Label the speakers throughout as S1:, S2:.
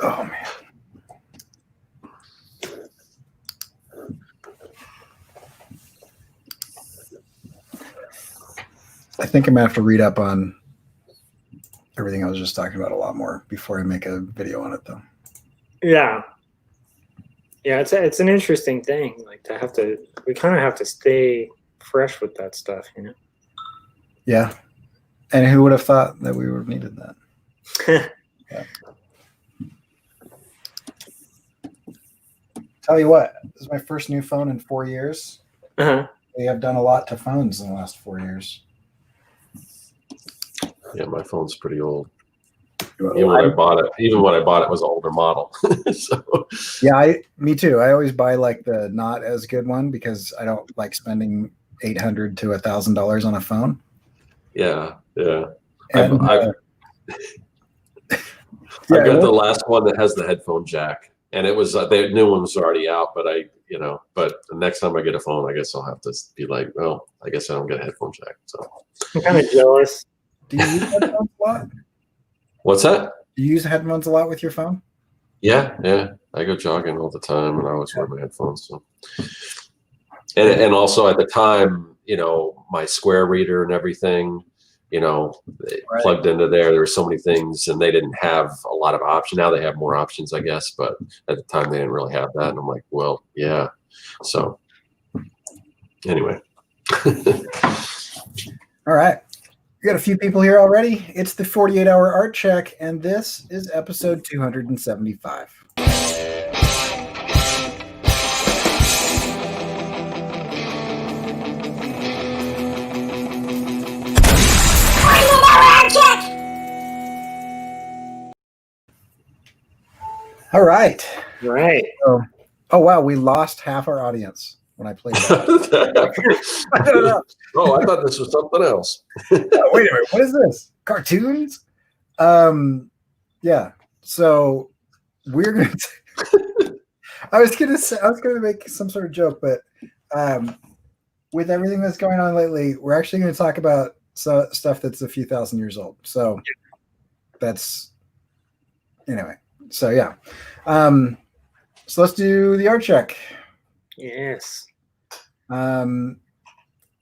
S1: Oh man. I think I'm gonna have to read up on everything I was just talking about a lot more before I make a video on it, though.
S2: Yeah, it's an interesting thing. Like we kind of have to stay fresh with that stuff, you know.
S1: Yeah, and who would have thought that we would have needed that? Yeah. Tell you what, this is my first new phone in 4 years. They have done a lot to phones in the last 4 years.
S3: Yeah, my phone's pretty old. Even when I bought it was an older model. So.
S1: Yeah, me too. I always buy like the not as good one because I don't like spending $800 to $1,000 on a phone.
S3: Yeah.
S1: And,
S3: I've got the last one that has the headphone jack, and it was the new one was already out. But but the next time I get a phone, I guess I'll have to be like, well, I guess I don't get a headphone jack. So
S2: I'm kind of jealous.
S1: Do you use headphones a lot?
S3: What's that?
S1: Do you use headphones a lot with your phone?
S3: Yeah. I go jogging all the time, and I always wear my headphones. So. And also at the time, my Square reader and everything, plugged into there. There were so many things, and they didn't have a lot of options. Now they have more options, I guess, but at the time they didn't really have that. And I'm like, well, yeah. So anyway.
S1: All right. We got a few people here already. It's the 48-hour art check, and this is episode 275. All right.
S2: Right.
S1: So, oh wow, we lost half our audience when I played that.
S3: I don't know. Oh, I thought this was something else.
S1: Wait a minute, what is this? Cartoons? Yeah. So we're gonna. I was gonna make some sort of joke, but with everything that's going on lately, we're actually going to talk about stuff that's a few thousand years old. So that's anyway. So yeah. So let's do the art check.
S2: Yes.
S1: Do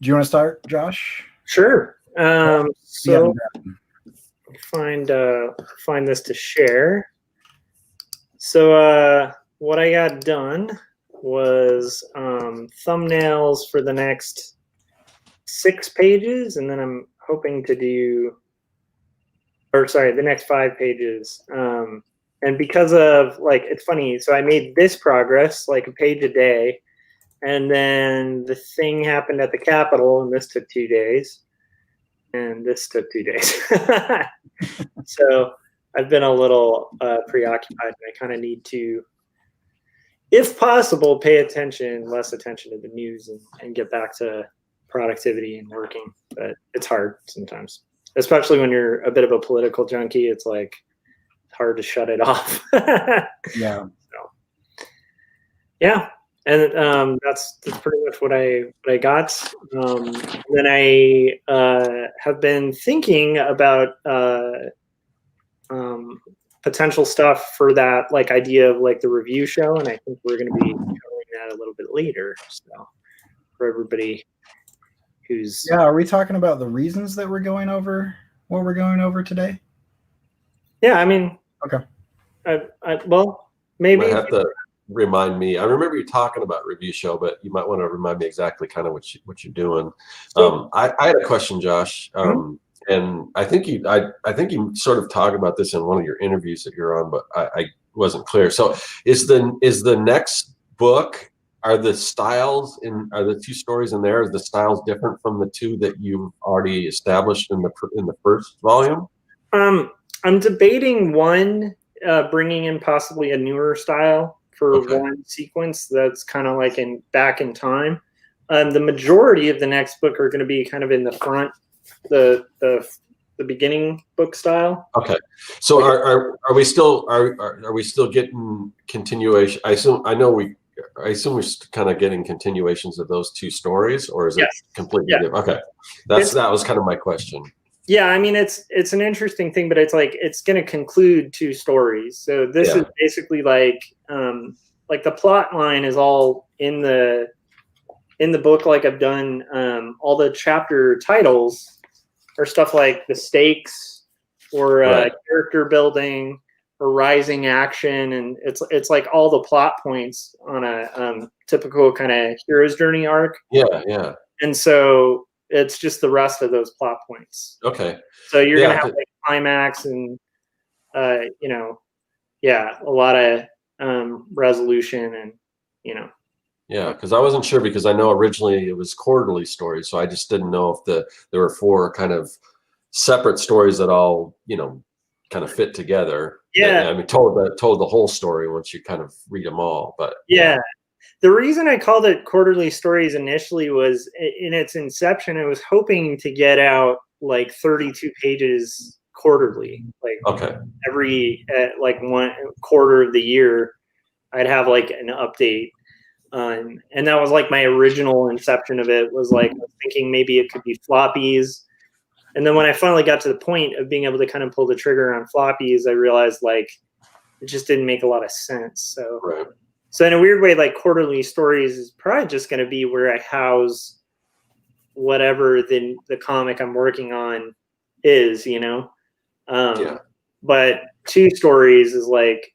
S1: you want to start, Josh?
S2: Sure. So find this to share. So what I got done was thumbnails for the next 6 pages, and then I'm hoping to do, the next 5 pages. And because of it's funny. So I made this progress, like a page a day. And then the thing happened at the Capitol, and this took 2 days. And this took 2 days. So I've been a little preoccupied, and I kind of need to, if possible, pay less attention to the news and get back to productivity and working. But it's hard sometimes, especially when you're a bit of a political junkie. It's like hard to shut it off.
S1: Yeah.
S2: So, yeah. And that's pretty much what I got. Then I have been thinking about potential stuff for that idea of the review show, and I think we're going to be covering that a little bit later. So for everybody who's
S1: are we talking about the reasons that we're going over what we're going over today?
S2: Yeah, I mean,
S1: okay.
S2: Well, maybe.
S3: You might have to remind me. I remember you talking about review show, but you might want to remind me exactly kind of what you're doing. I had a question, Josh, and I think you sort of talk about this in one of your interviews that you're on, but I wasn't clear. So is the next book, are the 2 stories in there? Are the styles different from the 2 that you've already established in the first volume?
S2: I'm debating one bringing in possibly a newer style for one sequence that's kind of back in time. The majority of the next book are going to be kind of in the front, the beginning book style. Okay,
S3: so are we still getting continuation? I assume we're kind of getting continuations of those 2 stories, or is it completely different? Okay, that was kind of my question.
S2: Yeah, I mean it's an interesting thing, but it's like it's going to conclude 2 stories. So this is basically like the plot line is all in the book. Like I've done all the chapter titles or stuff like the stakes or character building or rising action, and it's like all the plot points on a typical kind of hero's journey arc.
S3: Yeah.
S2: And so it's just the rest of those plot points.
S3: Okay.
S2: So you're gonna have like climax and a lot of resolution and
S3: Yeah, because I wasn't sure, because I know originally it was quarterly stories, so I just didn't know if there were 4 kind of separate stories that all kind of fit together.
S2: Yeah,
S3: I mean, told the whole story once you kind of read them all. But
S2: yeah. The reason I called it quarterly stories initially was in its inception, I was hoping to get out like 32 pages quarterly, like every like 1 quarter of the year, I'd have like an update. And that was like my original inception of it, was like thinking maybe it could be floppies. And then when I finally got to the point of being able to kind of pull the trigger on floppies, I realized like it just didn't make a lot of sense. So in a weird way, like quarterly stories is probably just going to be where I house whatever the comic I'm working on is, But 2 stories is like,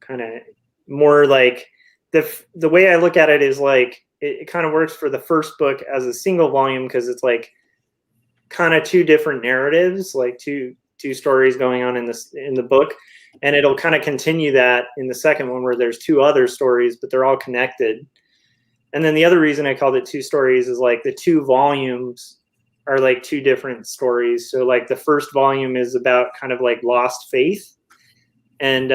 S2: kind of more like the way I look at it is like it kind of works for the first book as a single volume, because it's like kind of 2 different narratives, like two stories going on in the book. And it'll kind of continue that in the second one, where there's 2 other stories, but they're all connected. And then the other reason I called it 2 stories is like the 2 volumes are like 2 different stories. So like the first volume is about kind of like lost faith and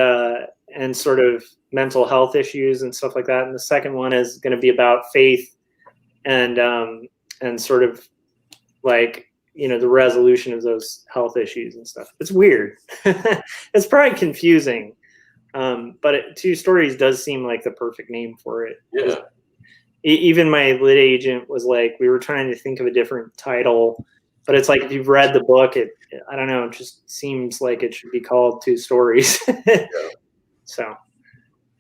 S2: sort of mental health issues and stuff like that. And the second one is going to be about faith and sort of like, the resolution of those health issues and stuff. It's weird. It's probably confusing. But 2 stories does seem like the perfect name for it.
S3: Yeah.
S2: Even my lit agent was like, we were trying to think of a different title, but it's like, if you've read the book, I don't know, it just seems like it should be called 2 stories. So,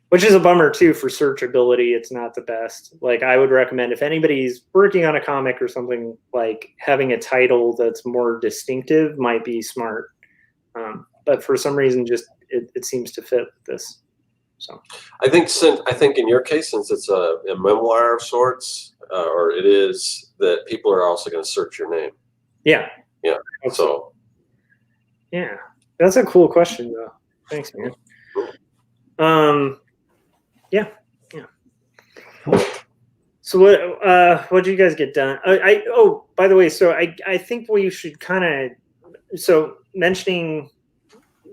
S2: which is a bummer too for searchability. It's not the best. Like I would recommend, if anybody's working on a comic or something, like having a title that's more distinctive might be smart. But for some reason, just it seems to fit this. So
S3: I think in your case, since it's a memoir of sorts, or it is, that people are also going to search your name.
S2: Yeah.
S3: So
S2: yeah, that's a cool question though. Thanks, man. Yeah. So what did you guys get done? By the way, so I think we should kind of mentioning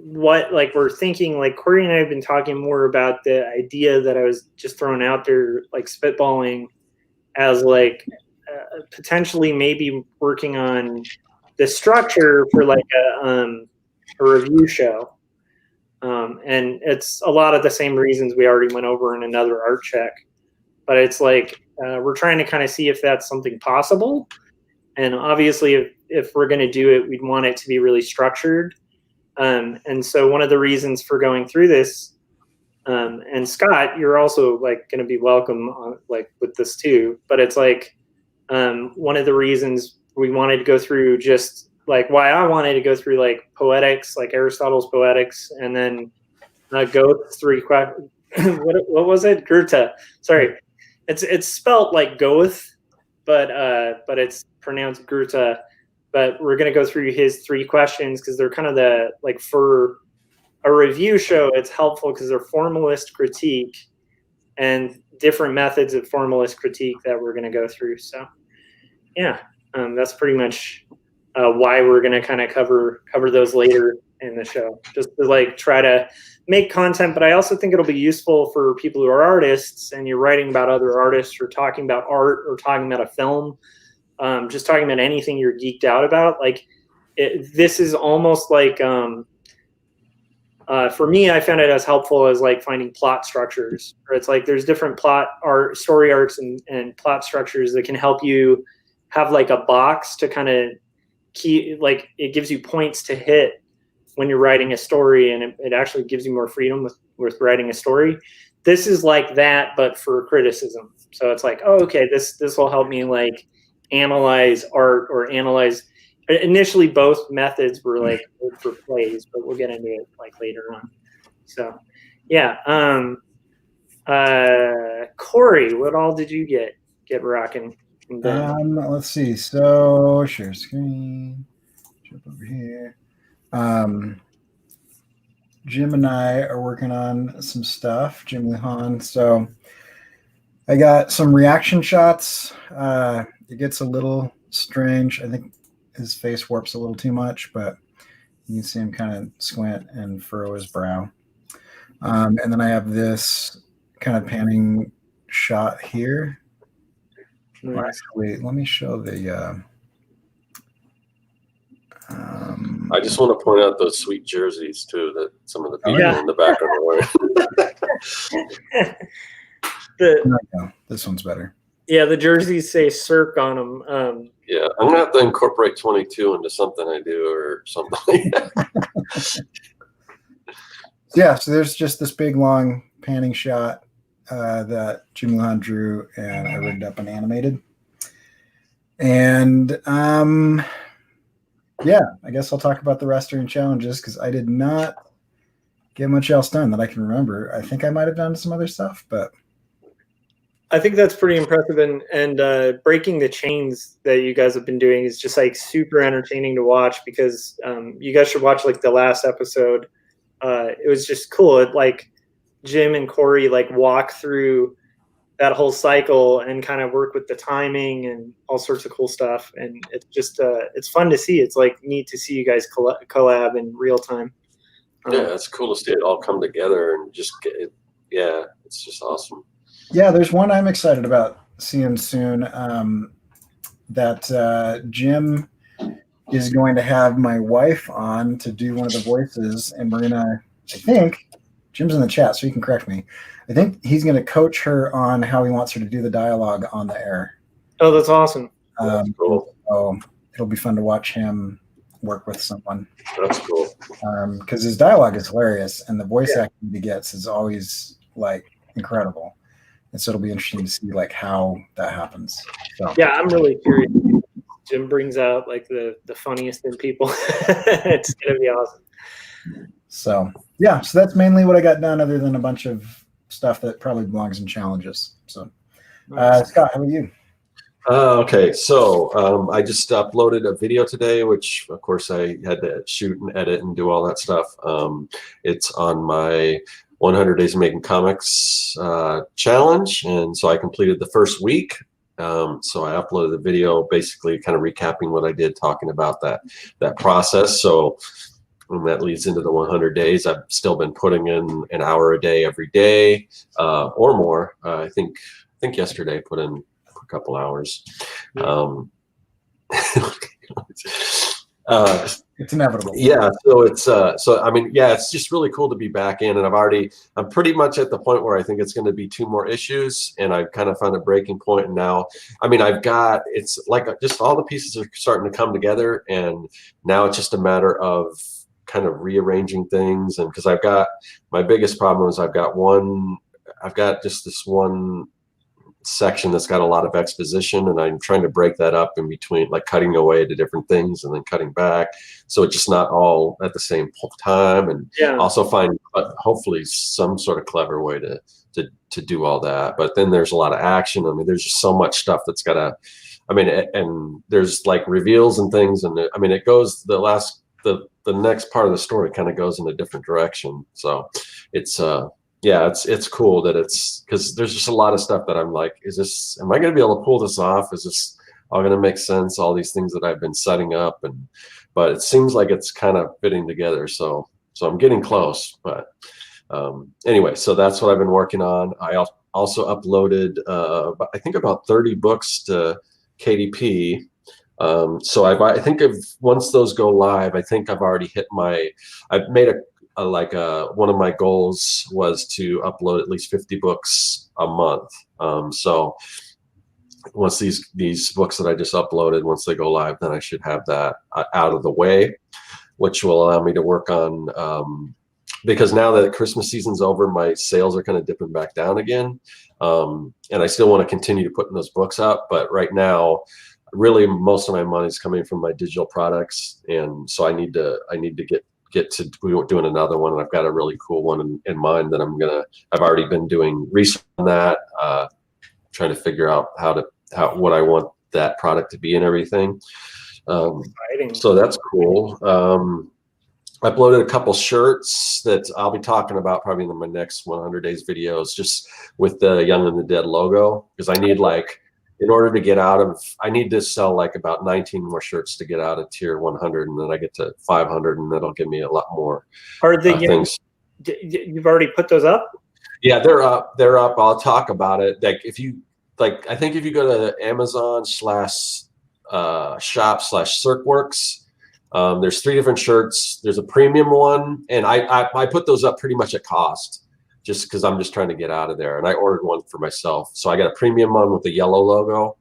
S2: what like we're thinking, like Corey and I have been talking more about the idea that I was just throwing out there, like spitballing, as like potentially maybe working on the structure for like a review show. And it's a lot of the same reasons we already went over in another art check, but it's like we're trying to kind of see if that's something possible. And obviously if we're going to do it, we'd want it to be really structured. And so one of the reasons for going through this, and Scott, you're also like going to be welcome like with this too, but it's like one of the reasons we wanted to go through, just like why I wanted to go through like poetics, like Aristotle's Poetics, and then Goethe's 3 questions. What was it? Goethe. Sorry, it's spelt like Goethe, but it's pronounced Goethe. But we're going to go through his 3 questions because they're kind of the, like, for a review show, it's helpful because they're formalist critique and different methods of formalist critique that we're going to go through. So yeah, that's pretty much why we're going to kind of cover those later in the show, just to like try to make content. But I also think it'll be useful for people who are artists and you're writing about other artists or talking about art or talking about a film. Just talking about anything you're geeked out about, like this is almost like for me, I found it as helpful as like finding plot structures. Or it's like there's different story arcs and plot structures that can help you have like a box to kind of key, like it gives you points to hit when you're writing a story, and it actually gives you more freedom with writing a story. This is like that, but for criticism. So it's like, oh, okay, this will help me like analyze art or analyze. Initially, both methods were like for plays, but we'll get into it like later on. So, yeah. Corey, what all did you get rocking?
S1: Let's see. So share screen. Jump over here. Jim and I are working on some stuff. Jim Luhan. So I got some reaction shots. It gets a little strange. I think his face warps a little too much, but you can see him kind of squint and furrow his brow. And then I have this kind of panning shot here.
S2: Nice.
S1: Well, actually, let me show the.
S3: I just want to point out those sweet jerseys too that some of the people in the background are wearing.
S1: This one's better.
S2: Yeah, the jerseys say Cirque on them.
S3: Yeah, I'm gonna have to incorporate 22 into something I do or something.
S1: Yeah, so there's just this big long panning shot that Jim Luhan drew, and I rigged up and animated. And yeah, I guess I'll talk about the rest during challenges because I did not get much else done that I can remember. I think I might have done some other stuff, but
S2: I think that's pretty impressive. And breaking the chains that you guys have been doing is just like super entertaining to watch because you guys should watch like the last episode. It was just cool. It like Jim and Corey like walk through that whole cycle and kind of work with the timing and all sorts of cool stuff. And it's just, it's fun to see. It's like neat to see you guys collab in real time.
S3: Yeah, it's cool to see it all come together and just get it. Yeah, it's just awesome.
S1: Yeah, there's one I'm excited about seeing soon that Jim is going to have my wife on to do one of the voices. And we're going to, I think, Jim's in the chat, so he can correct me. I think he's going to coach her on how he wants her to do the dialogue on the air.
S2: Oh, that's awesome.
S3: That's cool.
S1: So it'll be fun to watch him work with someone.
S3: That's cool.
S1: Because his dialogue is hilarious, and the voice acting he gets is always like incredible. And so it'll be interesting to see like how that happens. So
S2: yeah, I'm really curious. Jim brings out like the funniest in people. It's gonna be awesome.
S1: So yeah, so that's mainly what I got done, other than a bunch of stuff that probably belongs in challenges. So Scott, how about you?
S3: Okay, so I just uploaded a video today, which of course I had to shoot and edit and do all that stuff. It's on my 100 Days of Making Comics challenge, and so I completed the first week. So I uploaded the video basically kind of recapping what I did, talking about that process. So that leads into the 100 days. I've still been putting in an hour a day every day or more. I think yesterday put in a couple hours.
S1: It's inevitable.
S3: Yeah, so it's so I mean, yeah, it's just really cool to be back in, and I'm pretty much at the point where I think it's going to be 2 more issues, and I've kind of found a breaking point. And now, I mean, it's like just all the pieces are starting to come together, and now it's just a matter of kind of rearranging things. And because my biggest problem is I've got just this one section that's got a lot of exposition, and I'm trying to break that up in between, like cutting away to different things and then cutting back, so it's just not all at the same time, and also find hopefully some sort of clever way to do all that. But then there's a lot of action. I mean, there's just so much stuff that's gotta, I mean, and there's like reveals and things, and I mean, it goes the next part of the story kind of goes in a different direction. So it's yeah, it's cool that it's, because there's just a lot of stuff that I'm like, am I going to be able to pull this off? Is this all going to make sense? All these things that I've been setting up, but it seems like it's kind of fitting together. So I'm getting close. But anyway, so that's what I've been working on. I also uploaded, I think about 30 books to KDP. So I think once those go live, I think I've already hit I've made one of my goals was to upload at least 50 books a month. So once these books that I just uploaded, once they go live, then I should have that out of the way, which will allow me to work on, because now that Christmas season's over, my sales are kind of dipping back down again. And I still want to continue to put those books up, but right now, really most of my money is coming from my digital products. And so I need to get to doing another one. And I've got a really cool one in mind that I've already been doing research on that, trying to figure out what I want that product to be and everything. So that's cool. I uploaded a couple shirts that I'll be talking about probably in my next 100 days videos, just with the Young and the Dead logo, because I need, like, in order to get out of, I need to sell like about 19 more shirts to get out of tier 100, and then I get to 500, and that'll give me a lot more things.
S2: You've already put those up?
S3: Yeah, they're up. I'll talk about it. Like, I think if you go to Amazon /shop/Circworks, there's 3 different shirts. There's a premium one, and I put those up pretty much at cost, just because I'm just trying to get out of there. And I ordered one for myself. So I got a premium one with the yellow logo,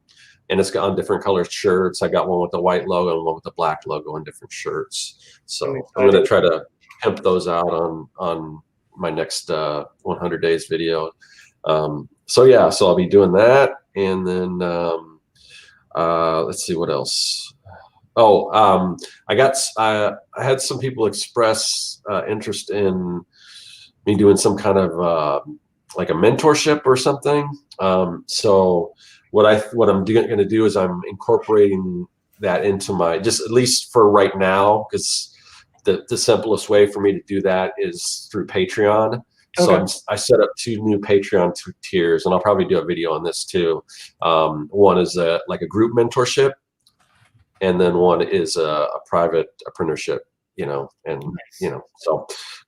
S3: and it's got on different colored shirts. I got one with the white logo and one with the black logo on different shirts. So I'm going to try to pimp those out on my next 100 days video. So I'll be doing that. And then let's see what else. I had some people express interest in me doing some kind of like a mentorship or something. So what I'm going to do is I'm incorporating that into my, just at least for right now, because the simplest way for me to do that is through Patreon. Okay. So I set up 2 new Patreon tiers, and I'll probably do a video on this too. One is like a group mentorship, and then one is a private apprenticeship, and so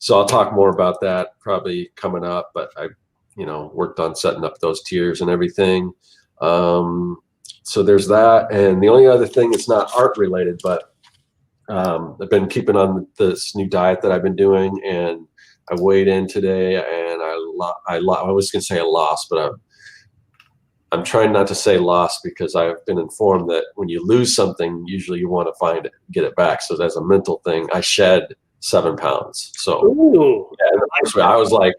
S3: I'll talk more about that probably coming up, but I worked on setting up those tiers and everything. So there's that. And the only other thing, it's not art related, but I've been keeping on this new diet that I've been doing, and I weighed in today, and I was gonna say I lost, but I'm trying not to say lost, because I've been informed that when you lose something, usually you want to find it, get it back. So as a mental thing, I shed 7 pounds. So yeah, I was like,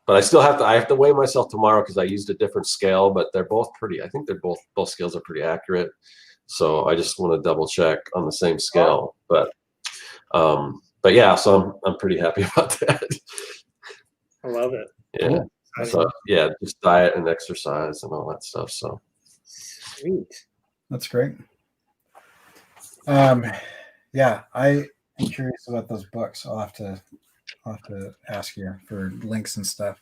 S3: but I still have to weigh myself tomorrow, because I used a different scale, but they're both pretty, I think they're both scales are pretty accurate. So I just want to double check on the same scale. But yeah, so I'm pretty happy about that.
S2: I love it.
S3: Yeah. Cool. So yeah, just diet and exercise and all that stuff. So
S2: sweet.
S1: That's great. Yeah, I am curious about those books. I'll have to ask you for links and stuff.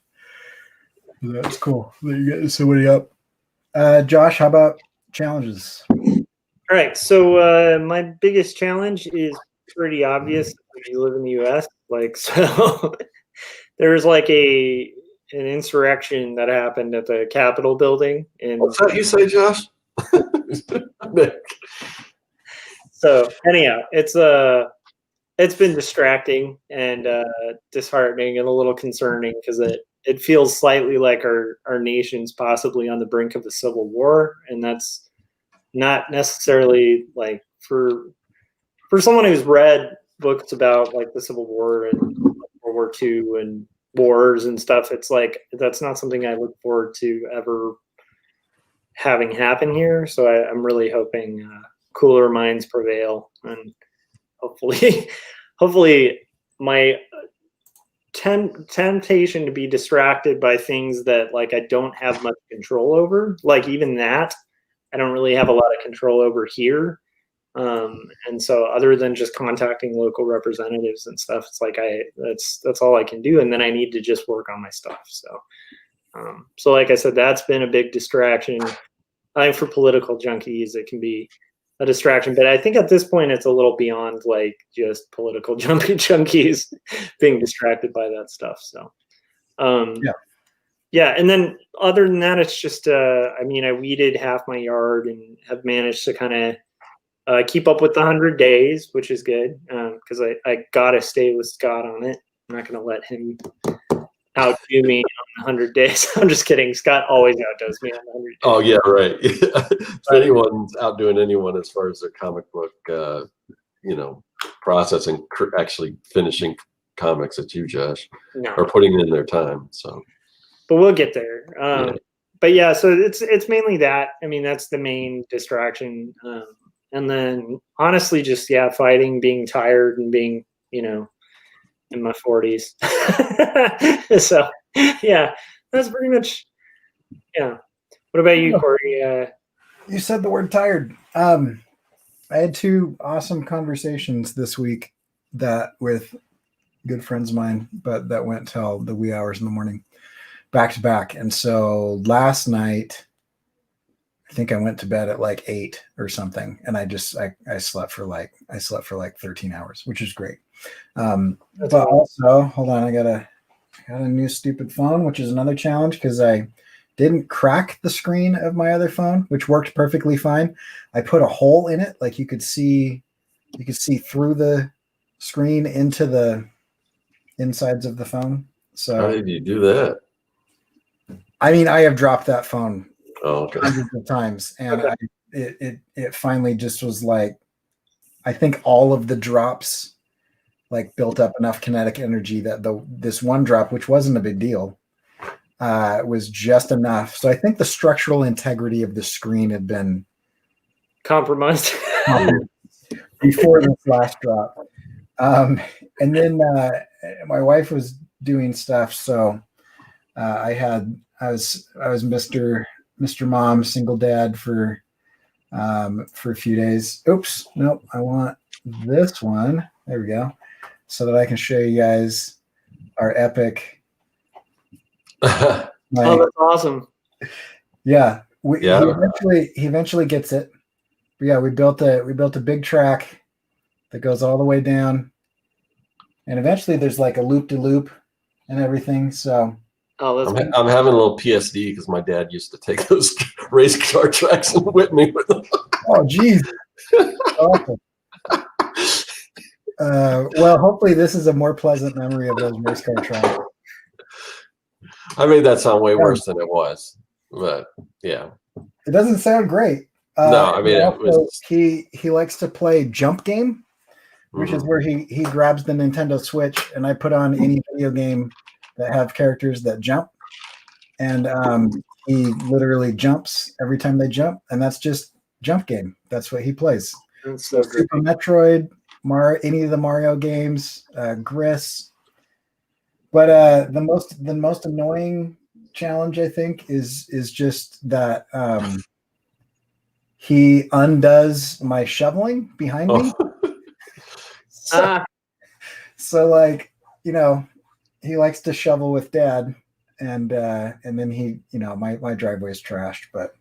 S1: That's cool that you get somebody up. Josh, how about challenges?
S2: All right. So my biggest challenge is pretty obvious when you live in the US. Like, so there's like an insurrection that happened at the Capitol building.
S3: What's that you say, Josh?
S2: So anyhow, it's been distracting and disheartening and a little concerning, because it feels slightly like our nation's possibly on the brink of a civil war, and that's not necessarily like for someone who's read books about like the Civil War and World War II and wars and stuff. It's like, that's not something I look forward to ever having happen here. So I'm really hoping cooler minds prevail, and hopefully my temptation to be distracted by things that like I don't have much control over, like even that I don't really have a lot of control over here. And so other than just contacting local representatives and stuff, it's like that's all I can do. And then I need to just work on my stuff. So like I said, that's been a big distraction. I think for political junkies, it can be a distraction, but I think at this point it's a little beyond like just political junkies being distracted by that stuff. So yeah. And then other than that, it's just, I mean, I weeded half my yard and have managed to kind of keep up with the 100 days, which is good, because I got to stay with Scott on it. I'm not going to let him outdo me on 100 days. I'm just kidding. Scott always outdoes me on 100 days.
S3: Oh yeah, right. If anyone's outdoing anyone as far as their comic book, processing, actually finishing comics, it's you, Josh, or putting in their time. So,
S2: but we'll get there. But yeah, so it's mainly that. I mean, that's the main distraction. And then honestly, just fighting, being tired, and being in my 40s. So yeah, that's pretty much What about you, Corey?
S1: You said the word tired. I had 2 awesome conversations this week with good friends of mine, but that went till the wee hours in the morning, back to back. And so last night, I think I went to bed at like 8 or something, and I slept for like 13 hours, which is great. But also, hold on, I got a new stupid phone, which is another challenge because I didn't crack the screen of my other phone, which worked perfectly fine. I put a hole in it, like you could see through the screen into the insides of the phone. So
S3: how did you do that?
S1: I mean, I have dropped that phone hundreds of times, and it finally just was like, I think all of the drops like built up enough kinetic energy that this one drop, which wasn't a big deal, was just enough. So I think the structural integrity of the screen had been
S2: compromised
S1: before this last drop. And then my wife was doing stuff, so I was Mr. Mom, single dad for a few days. Oops, nope, I want this one. There we go, so that I can show you guys our epic.
S2: Oh, that's awesome.
S1: Yeah, he eventually gets it. But yeah, we built a big track that goes all the way down, and eventually there's like a loop-de-loop and everything. So
S3: I'm having a little PSD because my dad used to take those race car tracks and whip me with them.
S1: Oh, geez. Awesome. Well, hopefully this is a more pleasant memory of those race car tracks.
S3: I made that sound way worse than it was, but yeah.
S1: It doesn't sound great.
S3: No, I mean,
S1: he likes to play Jump Game, which is where he grabs the Nintendo Switch, and I put on any video game that have characters that jump, and he literally jumps every time they jump, and that's just Jump Game. That's what he plays. So Super Metroid, any of the Mario games, Gris. But the most annoying challenge, I think, is just that he undoes my shoveling behind me. So like, he likes to shovel with Dad, and then he, my driveway is trashed, but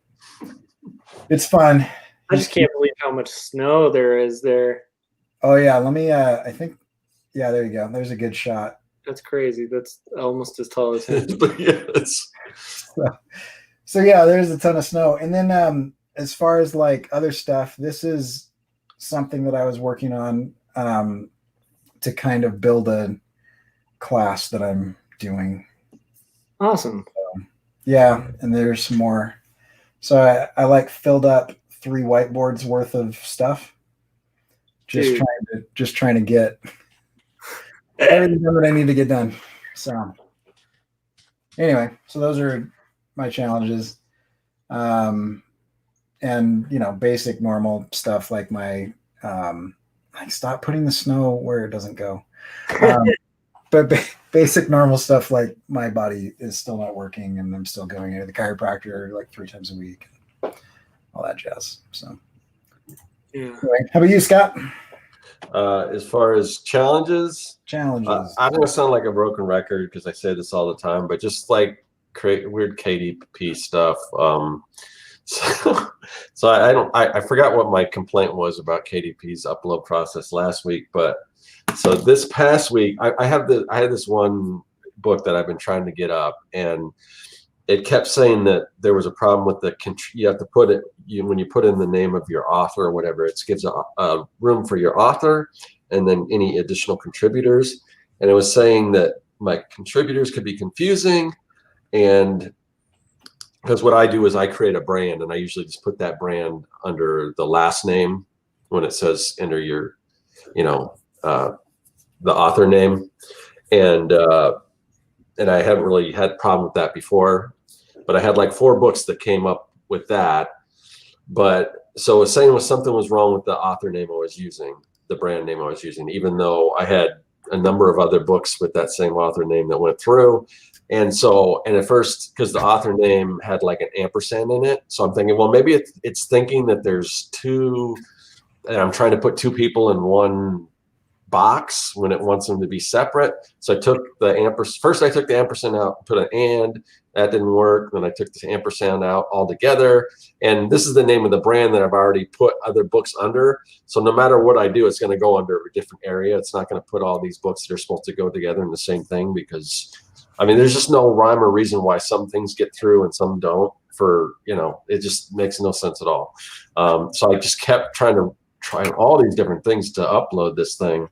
S1: it's fun.
S2: I just can't believe how much snow there is there.
S1: Oh yeah, let me. I think, yeah, there you go. There's a good shot.
S2: That's crazy. That's almost as tall as him.
S3: Yes.
S1: So yeah, there's a ton of snow, and then as far as like other stuff, this is something that I was working on to kind of build a class that I'm doing.
S2: Awesome.
S1: So, yeah, and there's some more. So I like filled up 3 whiteboards worth of stuff. Just trying to get everything done that I need to get done. So anyway, so those are my challenges. And basic normal stuff like my stop putting the snow where it doesn't go. But basic normal stuff like my body is still not working, and I'm still going to the chiropractor like 3 times a week, all that jazz. So
S2: yeah.
S1: Anyway, how about you, Scott?
S3: As far as challenges, I'm gonna sound like a broken record because I say this all the time, but just like create weird KDP stuff. So I forgot what my complaint was about KDP's upload process last week, but so this past week I had this one book that I've been trying to get up, and it kept saying that there was a problem with you have to put it when you put in the name of your author or whatever, it gives a room for your author and then any additional contributors, and it was saying that my contributors could be confusing, and because what I do is I create a brand, and I usually just put that brand under the last name when it says enter your, the author name, and I haven't really had a problem with that before, but I had like 4 books that came up with that. But so it's saying something was wrong with the author name I was using, the brand name I was using, even though I had a number of other books with that same author name that went through. And at first, because the author name had like an ampersand in it, so I'm thinking, well, maybe it's thinking that there's 2, and I'm trying to put 2 people in one box when it wants them to be separate. So I took the ampersand. First, I took the ampersand out, put an and. That didn't work. Then I took the ampersand out altogether. And this is the name of the brand that I've already put other books under. So no matter what I do, it's going to go under a different area. It's not going to put all these books that are supposed to go together in the same thing, because, I mean, there's just no rhyme or reason why some things get through and some don't. It just makes no sense at all. So I just kept trying all these different things to upload this thing.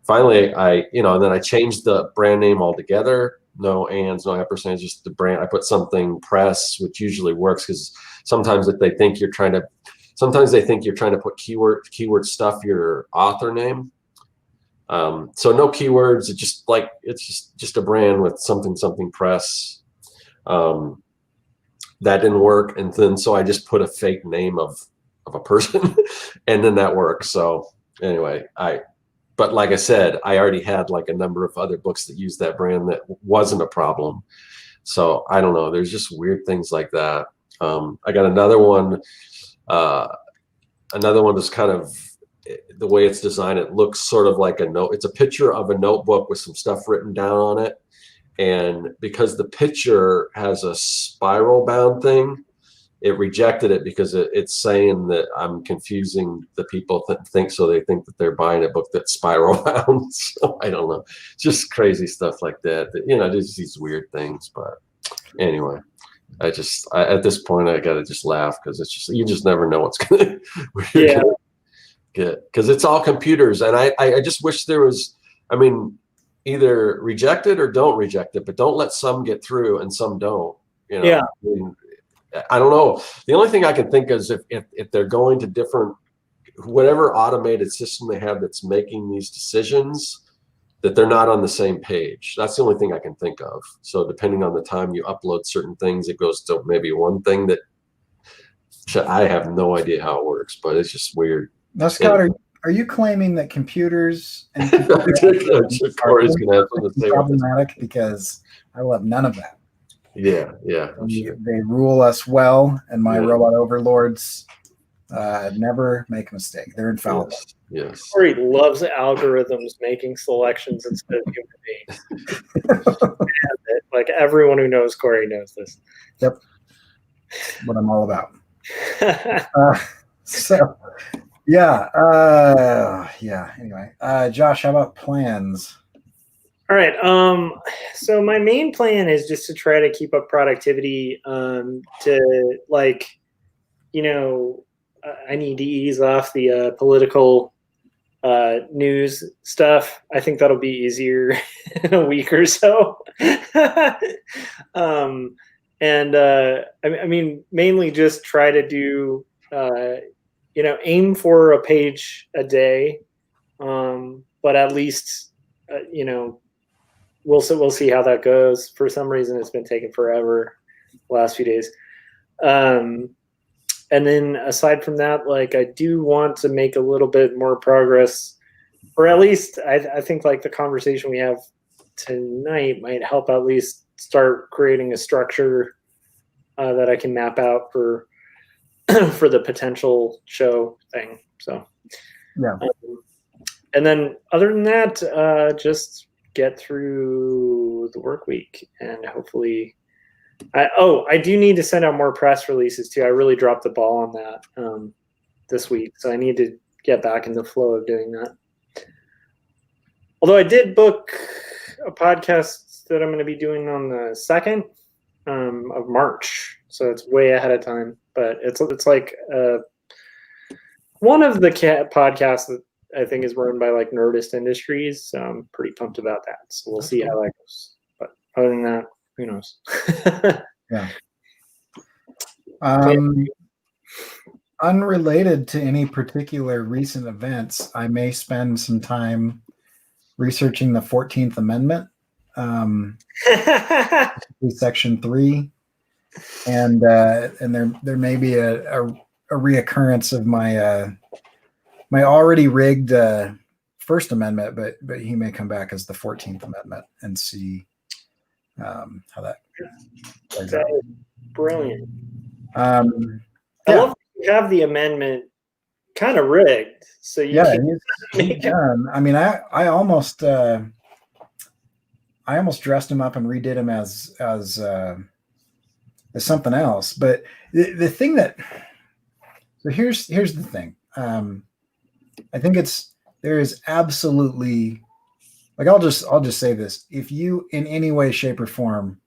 S3: Finally, and then I changed the brand name altogether. No ands, no ampersands, just the brand. I put something press, which usually works, because sometimes if they think you're trying to put keyword stuff your author name. So no keywords. It's just a brand with something press. That didn't work, and then so I just put a fake name of a person, and then that worked. So anyway, but like I said, I already had like a number of other books that used that brand that wasn't a problem. So I don't know. There's just weird things like that. I got another one. Another one is kind of the way it's designed. It looks sort of like a note. It's a picture of a notebook with some stuff written down on it. And because the picture has a spiral bound thing, it rejected it because it's saying that I'm confusing the people that think that they're buying a book that's spiral bound. So I don't know, just crazy stuff like that. There's these weird things. But anyway, at this point I gotta just laugh, because it's just, you just never know what's gonna get, because it's all computers, and I just wish there was, either reject it or don't reject it, but don't let some get through and some don't.
S2: Yeah.
S3: I don't know. The only thing I can think is if they're going to different, whatever automated system they have that's making these decisions, that they're not on the same page. That's the only thing I can think of. So depending on the time you upload certain things, it goes to maybe one thing that I have no idea how it works, but it's just weird.
S1: Now, Scott, are you claiming that computers and
S3: Corey's gonna have something to say
S1: problematic? Because I love none of that.
S3: Yeah.
S1: They rule us well, and my robot overlords never make a mistake. They're infallible.
S3: Yes.
S2: Corey loves algorithms making selections instead of human beings. Like everyone who knows Corey knows this.
S1: Yep. That's what I'm all about. Anyway, Josh, how about plans?
S2: All right. So my main plan is just to try to keep up productivity. I need to ease off the political news stuff. I think that'll be easier in a week or so. Mainly just try to do, aim for a page a day. But at least, we'll see how that goes. For some reason, it's been taking forever the last few days. And then aside from that, I do want to make a little bit more progress, or at least I think the conversation we have tonight might help at least start creating a structure that I can map out for the potential show thing. So,
S1: yeah.
S2: And then other than that, just get through the work week, and hopefully I do need to send out more press releases too. I really dropped the ball on that this week, so I need to get back in the flow of doing that. Although I did book a podcast that I'm going to be doing on the 2nd of March, so it's way ahead of time. But it's like one of the podcasts that I think is run by Nerdist Industries. So I'm pretty pumped about that. So we'll see how that goes. other than that, who knows?
S1: Yeah. Unrelated to any particular recent events, I may spend some time researching the 14th Amendment, Section 3, and there may be a reoccurrence of my my already rigged First Amendment, but he may come back as the 14th Amendment and see how that plays out.
S2: That is brilliant.
S1: I
S2: love that you have the amendment kind of rigged, so you can
S1: he's done. I mean, I almost dressed him up and redid him as something else. But the thing so here's the thing. I think there is absolutely, like, I'll just say this: if you in any way, shape, or form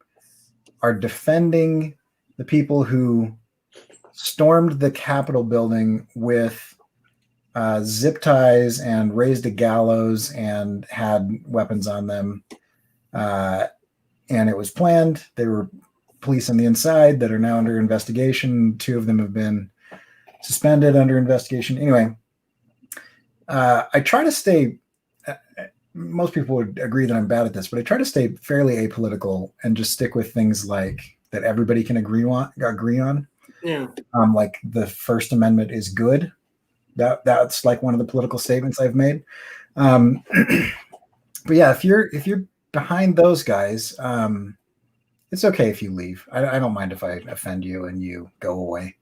S1: are defending the people who stormed the Capitol building with zip ties and raised a gallows and had weapons on them, and it was planned. They were police on the inside that are now under investigation. 2 of them have been suspended under investigation. Anyway, I try to stay, most people would agree that I'm bad at this, but I try to stay fairly apolitical and just stick with things like that everybody can agree on.
S2: Yeah.
S1: Like the First Amendment is good. That's like one of the political statements I've made. But yeah, if you're behind those guys, it's okay if you leave. I don't mind if I offend you and you go away.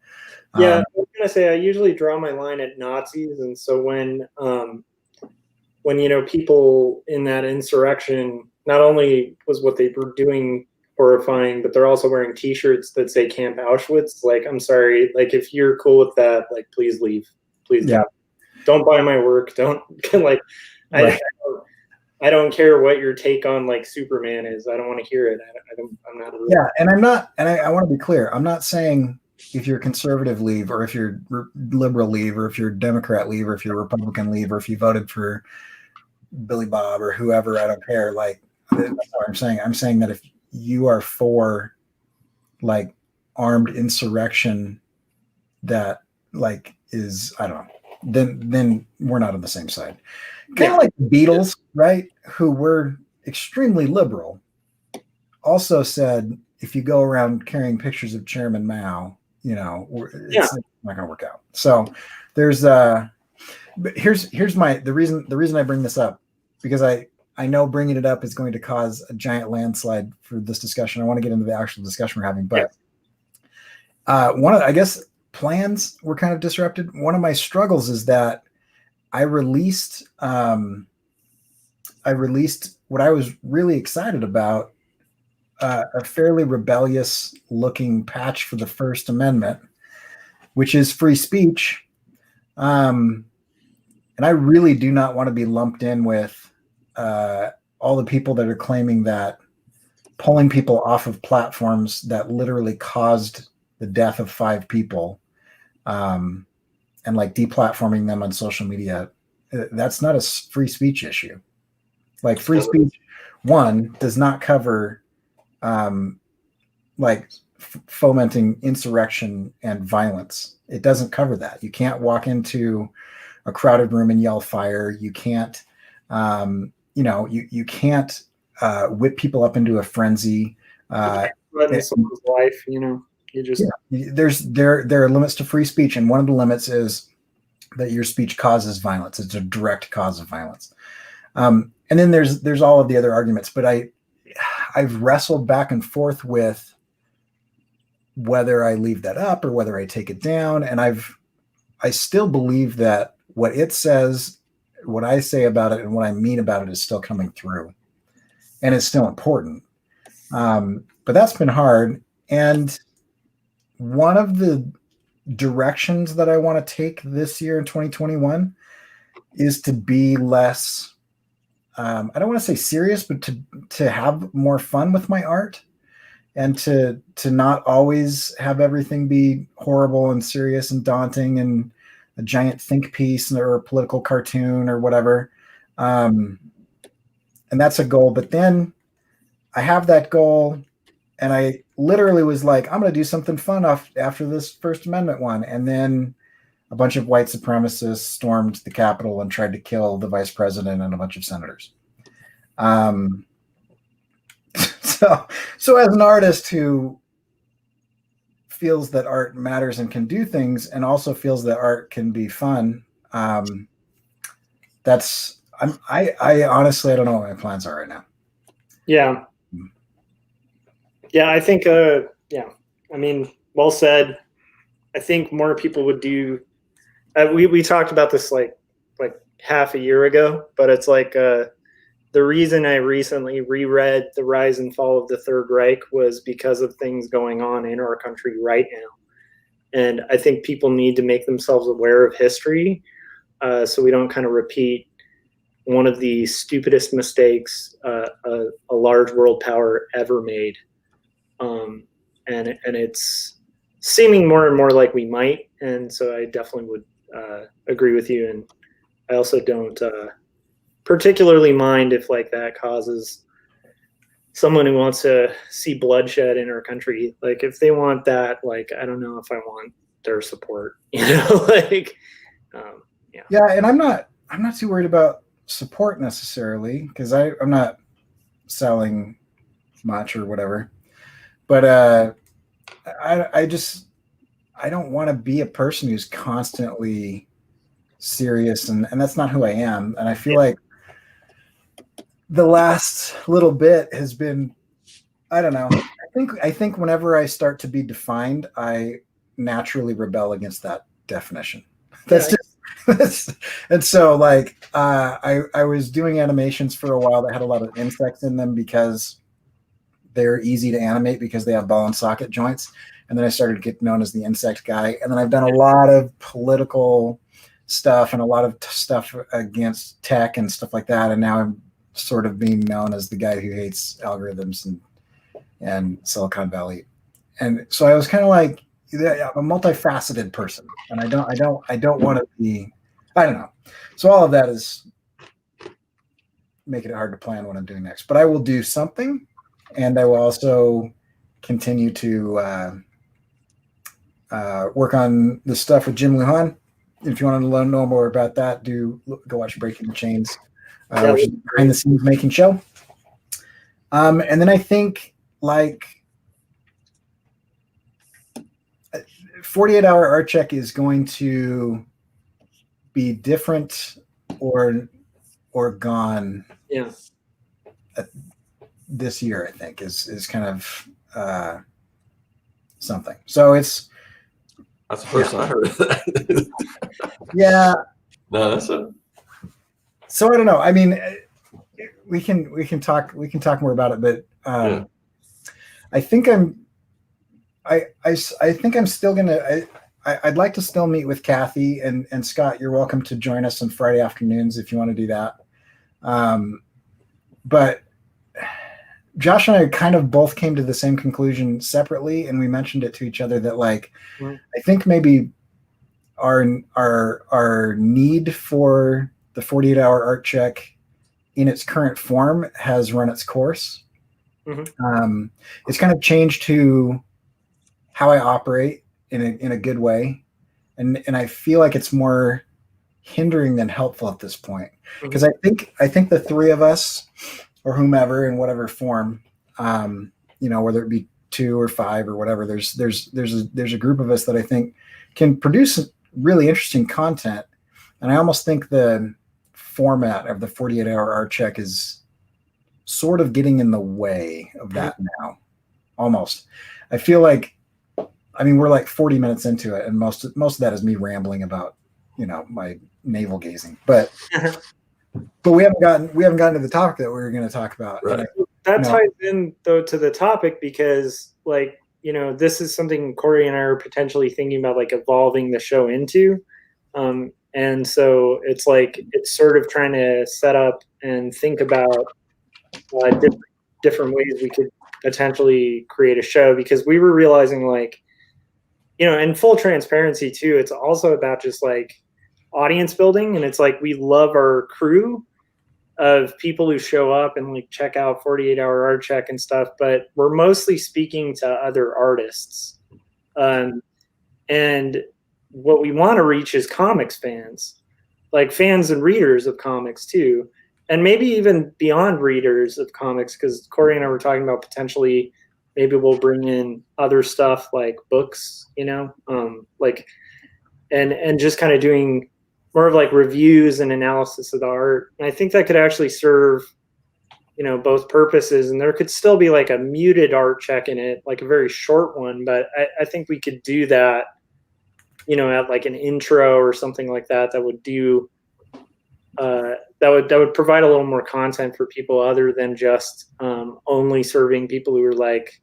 S2: Yeah, I was gonna say I usually draw my line at Nazis, and so when people in that insurrection, not only was what they were doing horrifying, but they're also wearing T-shirts that say Camp Auschwitz. Like, I'm sorry, like if you're cool with that, like please leave, please.
S1: Yeah.
S2: Don't buy my work. Don't like. Right. I don't care what your take on like Superman is. I don't want to hear it. I'm not.
S1: Yeah, and I'm not. And I want to be clear. I'm not saying if you're conservative, leave, or if you're liberal, leave, or if you're Democrat, leave, or if you're Republican, leave, or if you voted for Billy Bob or whoever. I don't care. Like, that's what I'm saying. I'm saying that if you are for like armed insurrection that like is, I don't know, then we're not on the same side. Kind of like the Beatles, right? Who were extremely liberal, also said if you go around carrying pictures of Chairman Mao, it's not going to work out. So there's but here's the reason I bring this up, because I know bringing it up is going to cause a giant landslide for this discussion. I want to get into the actual discussion we're having, but one of, I guess, plans were kind of disrupted. One of my struggles is that I released what I was really excited about, a fairly rebellious looking patch for the First Amendment, which is free speech. And I really do not want to be lumped in with all the people that are claiming that pulling people off of platforms that literally caused the death of 5 people, and like deplatforming them on social media, that's not a free speech issue. Like, free speech, one, does not cover fomenting insurrection and violence. It doesn't cover that. You can't walk into a crowded room and yell fire. You can't, you can't whip people up into a frenzy.
S2: Someone's life, you just
S1: there are limits to free speech, and one of the limits is that your speech causes violence. It's a direct cause of violence. And then there's all of the other arguments, but I've wrestled back and forth with whether I leave that up or whether I take it down, and I still believe that what it says, what I say about it, and what I mean about it is still coming through, and it's still important. But that's been hard. And one of the directions that I want to take this year in 2021 is to be less, I don't want to say serious, but to have more fun with my art, and to not always have everything be horrible and serious and daunting and a giant think piece or a political cartoon or whatever. And that's a goal. But then I have that goal, and I literally was like, I'm going to do something fun after this First Amendment one. And then a bunch of white supremacists stormed the Capitol and tried to kill the vice president and a bunch of senators. So as an artist who feels that art matters and can do things, and also feels that art can be fun, I honestly, I don't know what my plans are right now.
S2: Yeah. Yeah, I think, yeah, I mean, well said. I think more people would do, we talked about this like half a year ago, but it's like, the reason I recently reread The Rise and Fall of the Third Reich was because of things going on in our country right now. And I think people need to make themselves aware of history, so we don't kind of repeat one of the stupidest mistakes a large world power ever made. And it's seeming more and more like we might. And so I definitely would agree with you. And I also don't particularly mind if like that causes someone who wants to see bloodshed in our country. Like if they want that, like, I don't know if I want their support, like, yeah.
S1: Yeah. And I'm not too worried about support necessarily, because I'm not selling much or whatever, but I don't want to be a person who's constantly serious, and that's not who I am. And I feel like the last little bit has been, I don't know, I think whenever I start to be defined, I naturally rebel against that definition. That's just and so like I was doing animations for a while that had a lot of insects in them because they're easy to animate because they have ball and socket joints. And then I started to get known as the insect guy. And then I've done a lot of political stuff and a lot of stuff against tech and stuff like that. And now I'm sort of being known as the guy who hates algorithms and Silicon Valley. And so I was kind of like, I'm a multifaceted person, and I don't want to be, I don't know. So all of that is making it hard to plan what I'm doing next, but I will do something. And I will also continue to work on the stuff with Jim Lujan. If you want to know more about that, go watch Breaking the Chains, which is behind the scenes making show. And then I think like 48-hour art check is going to be different or gone.
S2: Yeah.
S1: This year, I think is kind of something. So that's
S3: the first I heard of that.
S1: Yeah.
S3: No, that's a.
S1: So I don't know. I mean, we can talk more about it, but
S3: Yeah.
S1: I think I think I'm still gonna. I'd like to still meet with Kathy and Scott. You're welcome to join us on Friday afternoons if you want to do that. But Josh and I kind of both came to the same conclusion separately, and we mentioned it to each other that like, I think maybe our need for the 48-hour art check in its current form has run its course. Mm-hmm. It's kind of changed to how I operate in a good way, and I feel like it's more hindering than helpful at this point, because I think the three of us or whomever in whatever form, whether it be 2 or 5 or whatever, there's a group of us that I think can produce really interesting content. And I almost think the format of the 48-hour art check is sort of getting in the way of that now. Almost. I feel like, I mean, we're like 40 minutes into it, and most of that is me rambling about, my navel gazing. But we haven't gotten to the topic that we were going to talk about.
S3: Right.
S2: That ties in though to the topic, because like, this is something Corey and I are potentially thinking about like evolving the show into. And so it's like, it's sort of trying to set up and think about different ways we could potentially create a show, because we were realizing like, in full transparency too, it's also about just like audience building. And it's like, we love our crew, of people who show up and like check out 48-hour art check and stuff, but we're mostly speaking to other artists. And what we want to reach is comics fans, like fans and readers of comics too. And maybe even beyond readers of comics, because Corey and I were talking about potentially maybe we'll bring in other stuff like books, you know, like, and just kind of doing more of like reviews and analysis of the art. And I think that could actually serve, you know, both purposes. And there could still be like a muted art check in it, like a very short one. But I think we could do that, you know, at like an intro or something like that, that would do, that would provide a little more content for people other than just only serving people who are like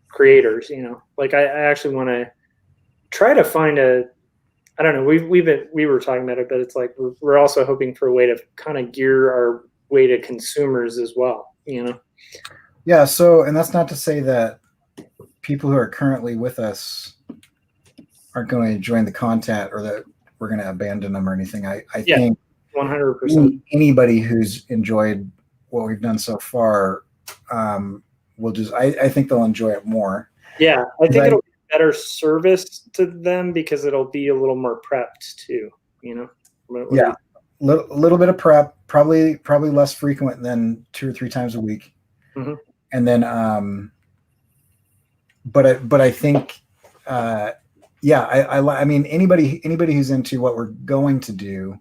S2: creators, you know. Like I actually want to try to find a, I don't know, we were talking about it, but it's like we're also hoping for a way to kind of gear our way to consumers as well, you know.
S1: Yeah, so, and that's not to say that people who are currently with us aren't going to join the content or that we're going to abandon them or anything. I think
S2: 100%.
S1: Anybody who's enjoyed what we've done so far will just, I think they'll enjoy it more.
S2: Yeah, I think it'll be better service to them because it'll be a little more prepped too, you know.
S1: Yeah, little bit of prep, probably less frequent than 2 or 3 times a week.
S2: Mm-hmm.
S1: And then but I think yeah, I mean anybody who's into what we're going to do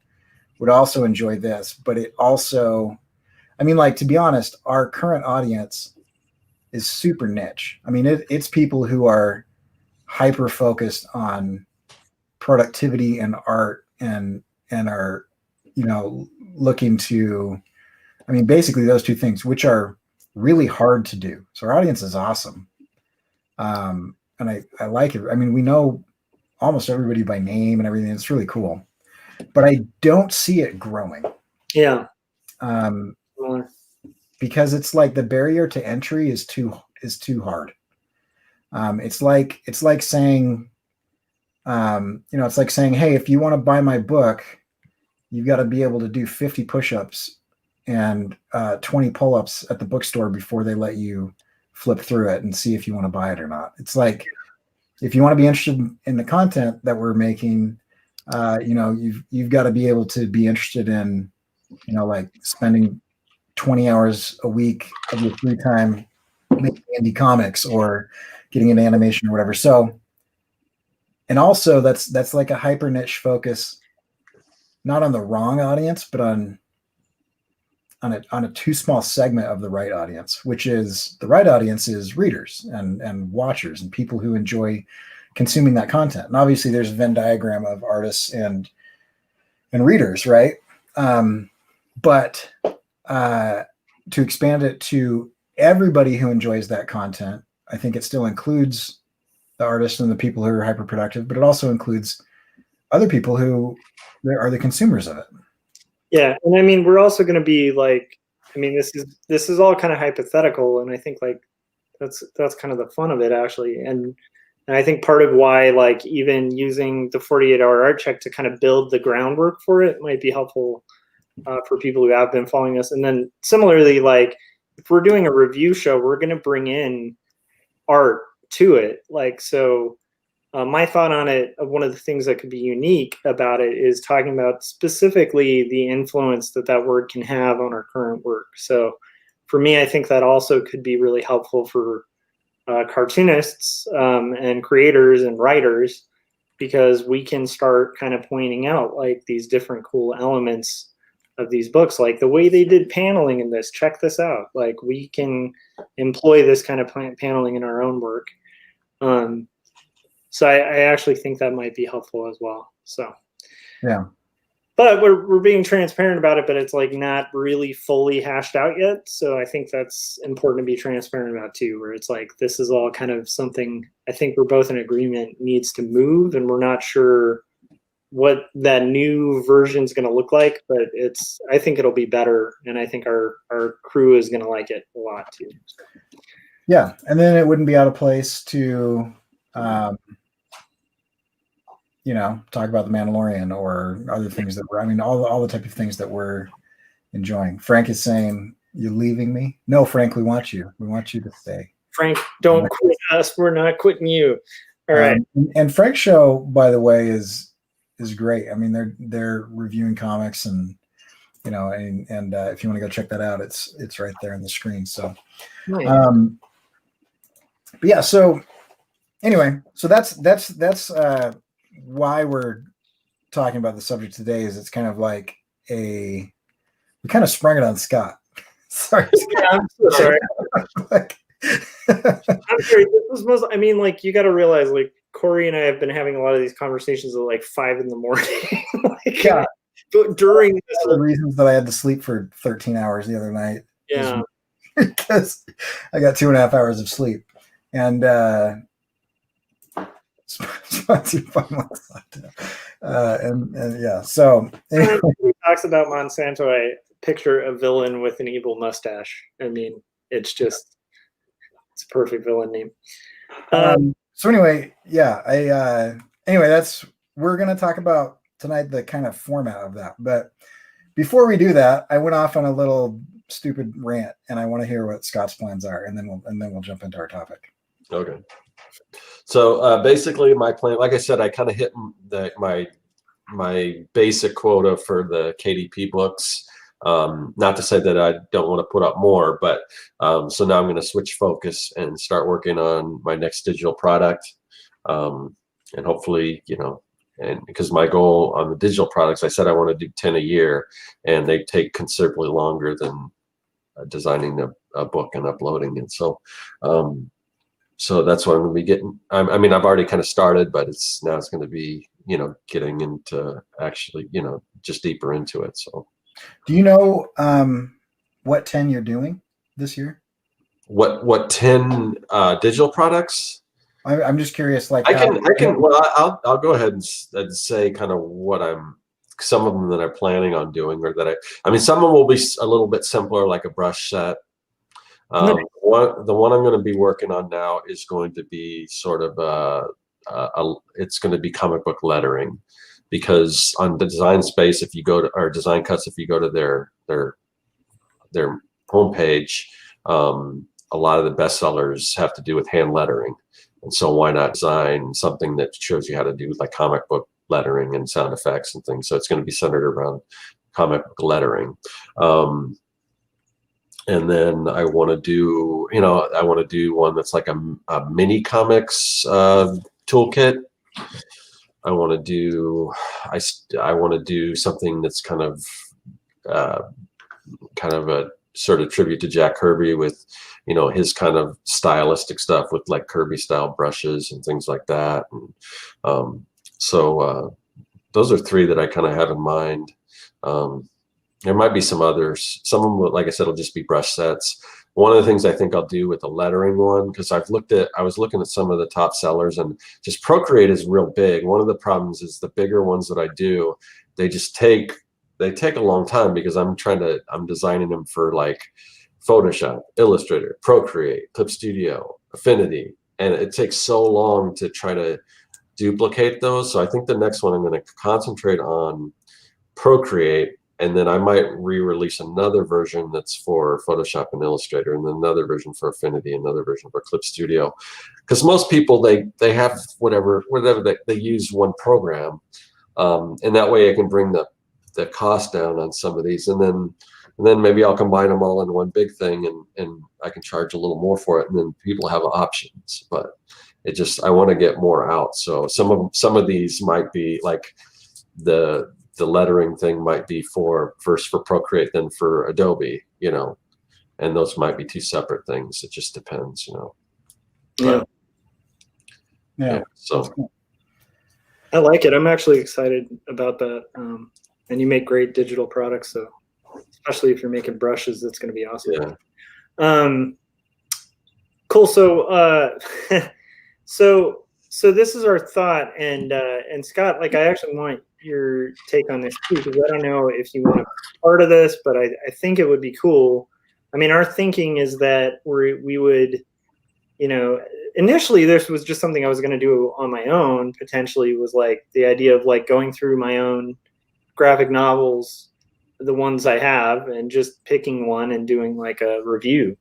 S1: would also enjoy this. But it also, I mean, like, to be honest, our current audience is super niche. I mean, it's people who are hyper focused on productivity and art and are, you know, looking to, I mean, basically those two things, which are really hard to do. So our audience is awesome. And I like it. I mean, we know almost everybody by name and everything. It's really cool, but I don't see it growing.
S2: Yeah.
S1: Because it's like the barrier to entry is too hard. It's like saying, you know, it's like saying, hey, if you want to buy my book, you've got to be able to do 50 push-ups and 20 pull-ups at the bookstore before they let you flip through it and see if you want to buy it or not. It's like, if you want to be interested in the content that we're making, you know, you've got to be able to be interested in, you know, like spending 20 hours a week of your free time making indie comics or getting into animation or whatever. So, and also that's like a hyper niche focus, not on the wrong audience, but on a too small segment of the right audience, which is the right audience is readers and watchers and people who enjoy consuming that content. And obviously there's a Venn diagram of artists and readers, right? But to expand it to everybody who enjoys that content, I think it still includes the artists and the people who are hyper productive, but it also includes other people who are the consumers of it.
S2: Yeah, and I mean, we're also going to be like, I mean, this is all kind of hypothetical, and I think like that's kind of the fun of it actually, and I think part of why like even using the 48-hour art check to kind of build the groundwork for it might be helpful for people who have been following us. And then similarly, like if we're doing a review show, we're going to bring in art to it, like so. My thought on it, one of the things that could be unique about it is talking about specifically the influence that word can have on our current work. So for me, I think that also could be really helpful for cartoonists and creators and writers, because we can start kind of pointing out like these different cool elements of these books, like the way they did paneling in this, check this out. Like we can employ this kind of paneling in our own work. So I actually think that might be helpful as well. So
S1: yeah,
S2: but we're being transparent about it, but it's like not really fully hashed out yet. So I think that's important to be transparent about too, where it's like this is all kind of something I think we're both in agreement needs to move, and we're not sure what that new version is going to look like, but I think it'll be better, and I think our crew is going to like it a lot too.
S1: Yeah, and then it wouldn't be out of place to you know, talk about the Mandalorian or other things that we're, I mean, all the type of things that we're, enjoying. Frank is saying, "You're leaving me?" No, Frank, we want you. We want you to stay.
S2: Frank, don't quit us. We're not quitting you. All right.
S1: And Frank's show, by the way, is great. I mean, they're reviewing comics, and and if you want to go check that out, it's right there on the screen. So,
S2: Nice.
S1: but yeah. So anyway, so that's why we're talking about the subject today. Is it's kind of like we kind of sprung it on Scott. Sorry, Scott.
S2: Yeah, I'm so sorry.
S1: Like,
S2: I'm sorry. This was like, you got to realize, like, Corey and I have been having a lot of these conversations at like 5 a.m. Like,
S1: yeah.
S2: During
S1: one of the reasons that I had to sleep for 13 hours the other night.
S2: Yeah.
S1: Because I got 2.5 hours of sleep, and and yeah. So
S2: anyway. He talks about Monsanto. I picture a villain with an evil mustache. I mean, it's a perfect villain name.
S1: So anyway, yeah. We're gonna talk about tonight the kind of format of that. But before we do that, I went off on a little stupid rant, and I want to hear what Scott's plans are, and then we'll jump into our topic.
S3: Okay. So basically, my plan, like I said, I kind of hit my basic quota for the KDP books. Not to say that I don't want to put up more, but so now I'm going to switch focus and start working on my next digital product, and hopefully, and because my goal on the digital products, I said I want to do 10 a year, and they take considerably longer than designing a book and uploading it. So so that's what I'm going to be getting. I mean, I've already kind of started, but it's going to be, getting into actually, just deeper into it. So
S1: do you know what 10 you're doing this year?
S3: What 10 digital products?
S1: I'm just curious. Like,
S3: I can. Well, I'll go ahead and say kind of what some of them that I'm planning on doing, or that I mean, some of them will be a little bit simpler, like a brush set. The one I'm going to be working on now is going to be sort of it's going to be comic book lettering, because on the Design Space, if you go to, or Design Cuts, if you go to their homepage, a lot of the bestsellers have to do with hand lettering. And so why not design something that shows you how to do like comic book lettering and sound effects and things? So it's going to be centered around comic book lettering. And then I want to do, one that's like a mini comics toolkit. I want to do something that's kind of a sort of tribute to Jack Kirby with, his kind of stylistic stuff with like Kirby style brushes and things like that. And so those are 3 that I kind of have in mind. There might be some others. Some of them, like I said, will just be brush sets. One of the things I think I'll do with the lettering one, because I was looking at some of the top sellers, and just Procreate is real big. One of the problems is the bigger ones that I do, they take a long time, because I'm designing them for like Photoshop, Illustrator, Procreate, Clip Studio, Affinity, and it takes so long to try to duplicate those. So I think the next one I'm going to concentrate on Procreate, and then I might re-release another version that's for Photoshop and Illustrator, and then another version for Affinity, another version for Clip Studio. Because most people, they have whatever they use one program, and that way I can bring the cost down on some of these, and then maybe I'll combine them all in one big thing, and I can charge a little more for it, and then people have options. But I want to get more out. So some of these might be like the lettering thing might be first for Procreate, then for Adobe, and those might be 2 separate things. It just depends, But,
S1: yeah.
S3: So
S2: I like it. I'm actually excited about that. And you make great digital products, so especially if you're making brushes, that's going to be awesome.
S3: Yeah.
S2: Cool. So this is our thought, and Scott, like, I actually want your take on this too, because I don't know if you want to be part of this, but I think it would be cool. I mean, our thinking is that we would, initially this was just something I was going to do on my own. Potentially was like the idea of like going through my own graphic novels the ones I have and just picking one and doing like a review.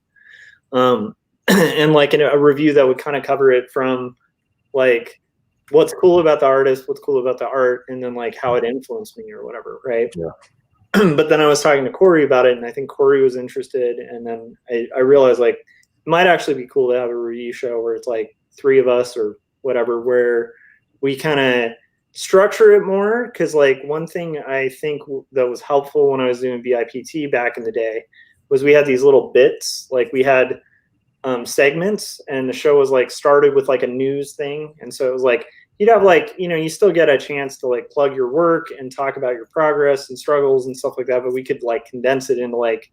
S2: And like a review that would kind of cover it from like what's cool about the artist, what's cool about the art, and then like how it influenced me or whatever, right?
S3: Yeah.
S2: But then I was talking to Corey about it, and I think Corey was interested, and then I realized like it might actually be cool to have a review show where it's like 3 of us or whatever, where we kind of structure it more. Because like one thing I think that was helpful when I was doing BIPT back in the day was we had these little bits, like we had segments, and the show was like started with like a news thing, and so it was like you'd have like, you know, you still get a chance to like plug your work and talk about your progress and struggles and stuff like that, but we could like condense it into like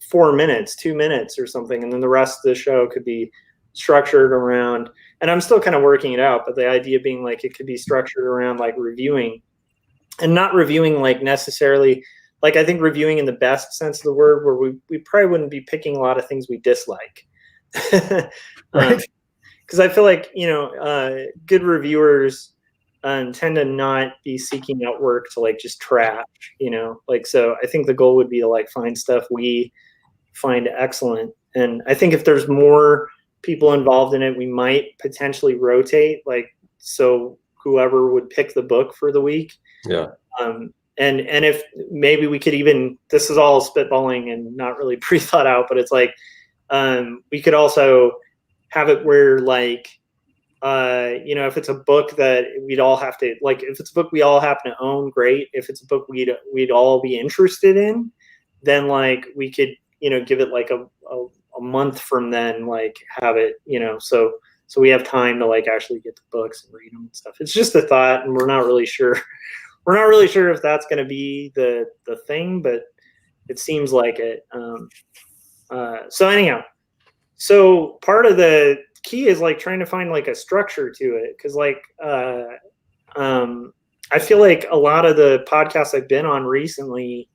S2: 4 minutes, 2 minutes or something, and then the rest of the show could be structured around, and I'm still kind of working it out, but the idea being like it could be structured around like reviewing, and not reviewing like necessarily like, I think reviewing in the best sense of the word, where we probably wouldn't be picking a lot of things we dislike.
S1: Right.
S2: Because I feel like, you know, good reviewers tend to not be seeking out work to like just trash, you know, like, so I think the goal would be to like find stuff we find excellent. And I think if there's more people involved in it, we might potentially rotate, like, so whoever would pick the book for the week.
S3: Yeah.
S2: And if maybe we could even, this is all spitballing and not really pre-thought out, but it's like, we could also have it where like, you know, if it's a book that we'd all have to, like, if it's a book we all happen to own, great. If it's a book we'd all be interested in, then like we could, you know, give it like a month from then, like have it, you know, so we have time to like actually get the books and read them and stuff. It's just a thought, and we're not really sure. We're not really sure if that's going to be the thing, but it seems like it. So anyhow, so part of the key is like trying to find like a structure to it, because like I feel like a lot of the podcasts I've been on recently,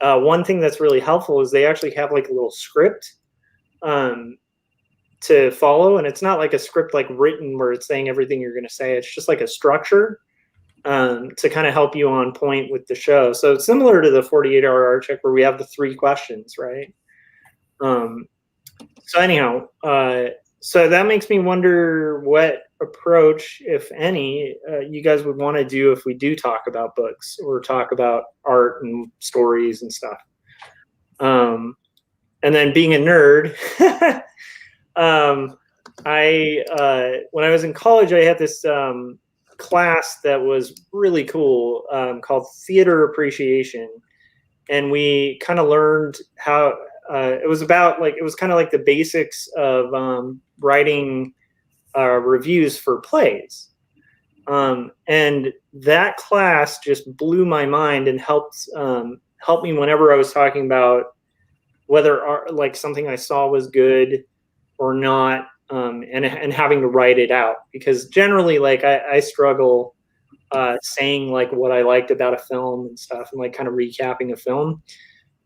S2: one thing that's really helpful is they actually have like a little script to follow, and it's not like a script like written where it's saying everything you're going to say. It's just like a structure to kind of help you on point with the show. So it's similar to the 48-hour art check where we have the 3 questions, right? So anyhow, so that makes me wonder what approach, if any, you guys would want to do if we do talk about books or talk about art and stories and stuff. And then being a nerd, when I was in college, I had this class that was really cool called Theater Appreciation, and we kind of learned how it was about, like, it was kind of like the basics of writing reviews for plays, and that class just blew my mind and helped me whenever I was talking about whether like something I saw was good or not, and having to write it out, because generally, like, I struggle saying like what I liked about a film and stuff, and like kind of recapping a film.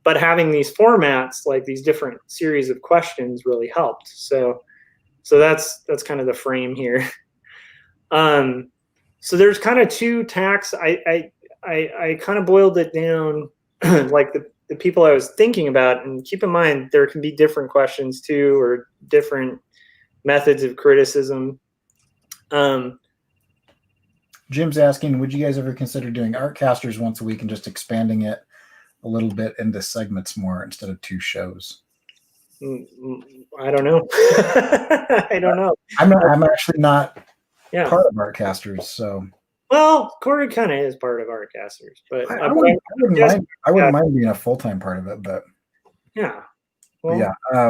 S2: But having these formats, like these different series of questions, really helped. So that's kind of the frame here. So there's kind of 2 tacks. I kind of boiled it down, like the people I was thinking about, and keep in mind there can be different questions too, or different methods of criticism.
S1: Jim's asking, would you guys ever consider doing Artcasters once a week and just expanding it a little bit into segments more instead of 2 shows?
S2: I don't know. I don't know.
S1: I'm actually not
S2: Yeah.
S1: part of Artcasters, so.
S2: Well, Corey kind of is part of Artcasters, but
S1: I wouldn't mind being a full-time part of it, but
S2: yeah.
S1: Well, yeah. I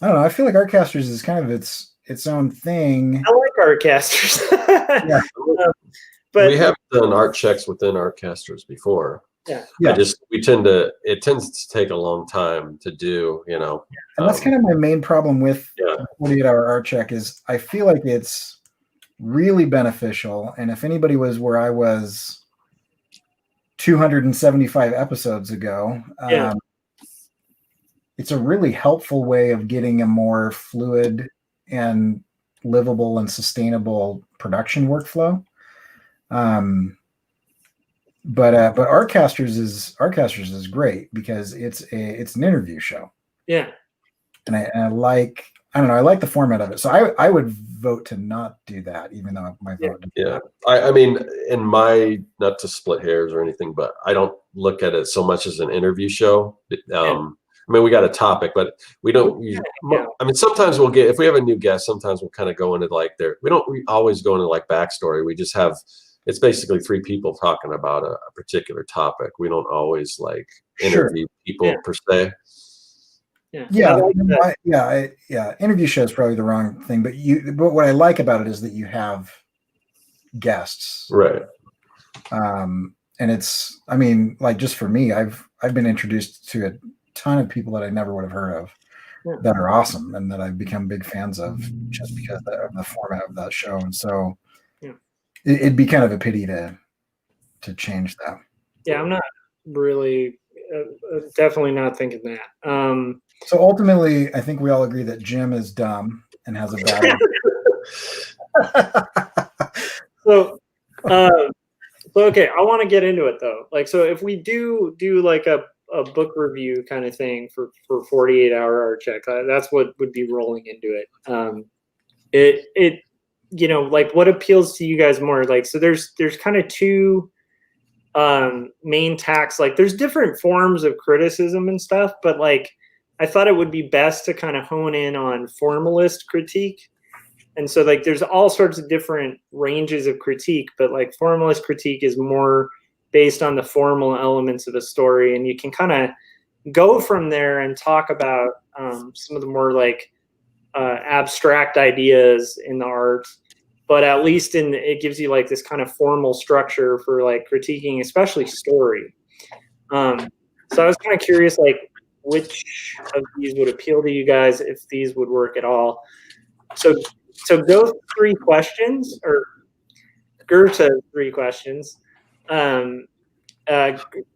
S1: don't know. I feel like Artcasters is kind of its own thing.
S2: I like Artcasters.
S1: Yeah.
S2: But
S3: we have done art checks within Artcasters before.
S2: Yeah.
S3: It tends to take a long time to do, you know.
S1: And that's kind of my main problem with 48-hour art check is I feel like it's really beneficial. And if anybody was where I was 275 episodes ago, it's a really helpful way of getting a more fluid and livable and sustainable production workflow. but Artcasters is great because it's an interview show.
S2: Yeah.
S1: And I like, I don't know, I like the format of it. So I would vote to not do that, even though my vote.
S3: Yeah. I mean, in my, not to split hairs or anything, but I don't look at it so much as an interview show. I mean, we got a topic, but we don't. I mean, sometimes we'll get, if we have a new guest, sometimes we'll kind of go into like we don't always go into like backstory. We just have, it's basically three people talking about a particular topic. We don't always like interview people per se.
S1: Yeah. Interview show is probably the wrong thing, but what I like about it is that you have guests,
S3: right?
S1: And it's, I mean, like just for me, I've been introduced to a ton of people that I never would have heard of that are awesome and that I've become big fans of just because of the format of that show. And so it'd be kind of a pity to change that.
S2: Yeah, I'm not really, definitely not thinking that.
S1: So ultimately, I think we all agree that Jim is dumb and has a bad.
S2: So okay, I want to get into it though. Like, so if we do like a book review kind of thing for 48-hour art check, that's what would be rolling into it. It you know, like what appeals to you guys more? Like, so there's kind of two main tacks. Like, there's different forms of criticism and stuff, but like I thought it would be best to kind of hone in on formalist critique. And so like there's all sorts of different ranges of critique, but like formalist critique is more based on the formal elements of a story, and you can kind of go from there and talk about some of the more like abstract ideas in the art, but at least it gives you like this kind of formal structure for like critiquing, especially story. So I was kind of curious, like which of these would appeal to you guys, if these would work at all. So Goethe's three questions, or Goethe's three questions.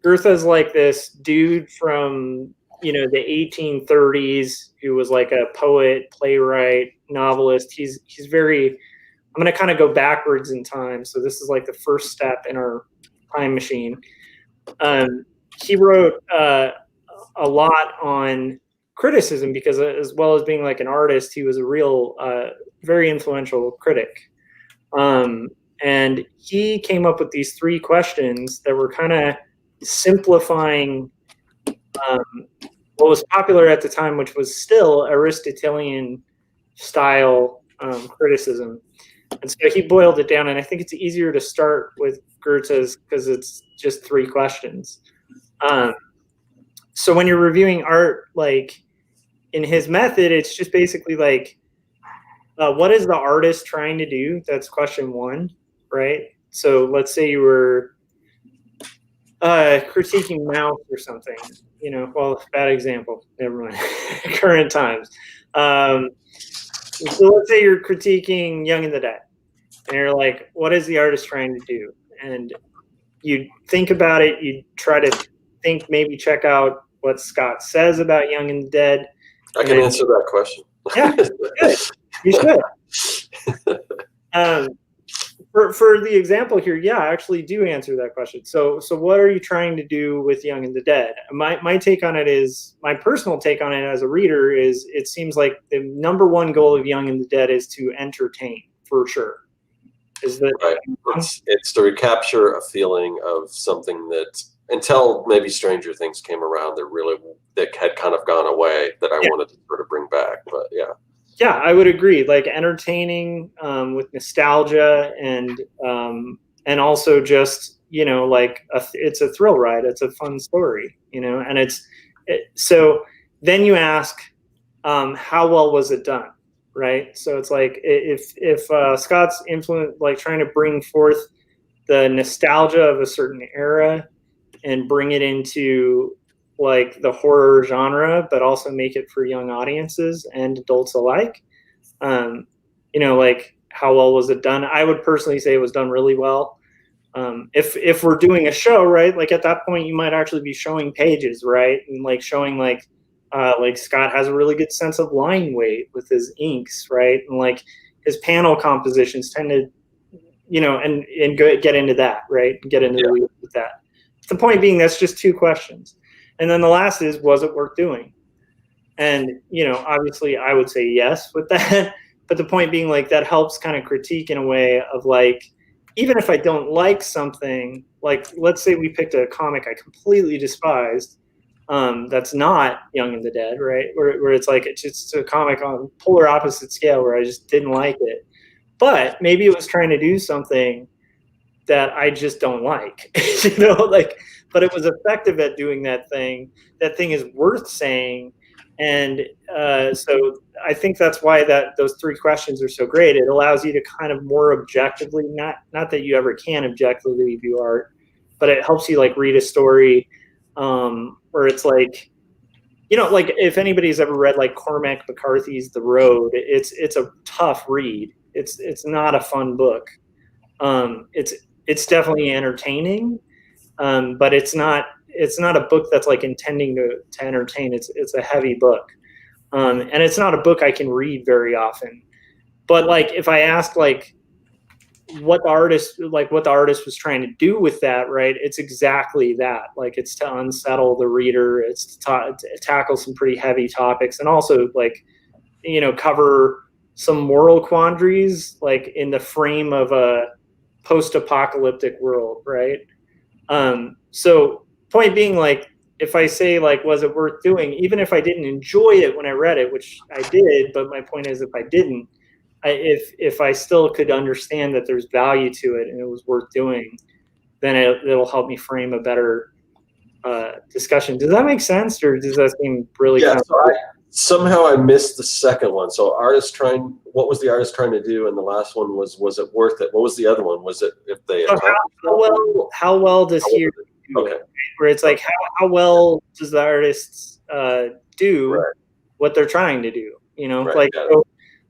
S2: Goethe's like this dude from, you know, the 1830s who was like a poet, playwright, novelist. He's very, I'm going to kind of go backwards in time. So this is like the first step in our time machine. He wrote a lot on criticism because, as well as being like an artist, he was a real, very influential critic. And he came up with these three questions that were kind of simplifying what was popular at the time, which was still Aristotelian style criticism. And so he boiled it down, and I think it's easier to start with Goethe's because it's just three questions. So when you're reviewing art, like in his method, it's just basically like, what is the artist trying to do? That's question one, right? So let's say you were critiquing Mouth or something, you know, well, bad example, never mind, current times. So let's say you're critiquing Young and the Dead, and you're like, what is the artist trying to do? And you think about it, you try to think, maybe check out what Scott says about Young and the Dead.
S3: I can answer that question.
S2: Yeah, good. You should. For the example here, yeah, I actually do answer that question. So what are you trying to do with Young and the Dead? My take on it is, my personal take on it as a reader is, it seems like the number one goal of Young and the Dead is to entertain, for sure. Is that
S3: right? It's to recapture a feeling of something that, until maybe Stranger Things came around, that had kind of gone away, that I wanted to sort of bring back. But yeah.
S2: Yeah, I would agree. Like entertaining with nostalgia and also just, you know, like it's a thrill ride. It's a fun story, you know, and so then you ask, how well was it done, right? So it's like if Scott's influence, like trying to bring forth the nostalgia of a certain era and bring it into like the horror genre, but also make it for young audiences and adults alike. You know, like how well was it done? I would personally say it was done really well. If we're doing a show, right, like at that point you might actually be showing pages, right, and like showing like Scott has a really good sense of line weight with his inks, right, and like his panel compositions tend to, you know, and get into that, right, get into the weeds with that. the point being, that's just 2 questions. And then the last is, was it worth doing? And, you know, obviously I would say yes with that. But the point being, like, that helps kind of critique in a way of, like, even if I don't like something, like, let's say we picked a comic I completely despised, that's not Young and the Dead, right? Where it's like, it's just a comic on polar opposite scale where I just didn't like it. But maybe it was trying to do something that I just don't like, you know, like, but it was effective at doing that thing. That thing is worth saying. And so I think that's why those 3 questions are so great. It allows you to kind of more objectively, not that you ever can objectively view art, but it helps you like read a story where it's like, you know, like if anybody's ever read like Cormac McCarthy's The Road, it's a tough read. It's not a fun book. It's definitely entertaining, but it's not a book that's like intending to entertain. It's a heavy book, and it's not a book I can read very often. But like if I ask like what the artist was trying to do with that, right? It's exactly that. Like it's to unsettle the reader. It's to tackle some pretty heavy topics, and also like, you know, cover some moral quandaries, like in the frame of a post-apocalyptic world, right? So point being, like, if I say like, was it worth doing, even if I didn't enjoy it when I read it, which I did, but my point is, if I didn't, if I still could understand that there's value to it and it was worth doing, then it'll help me frame a better discussion. Does that make sense, or does that seem really?
S3: Yeah. Somehow I missed the second one. So what was the artist trying to do? And the last one was it worth it? What was the other one? Was it if they
S2: how well does he do
S3: okay.
S2: it? Where it's like, how well does the artist do
S3: right.
S2: what they're trying to do? You know,
S3: right.
S2: like, so,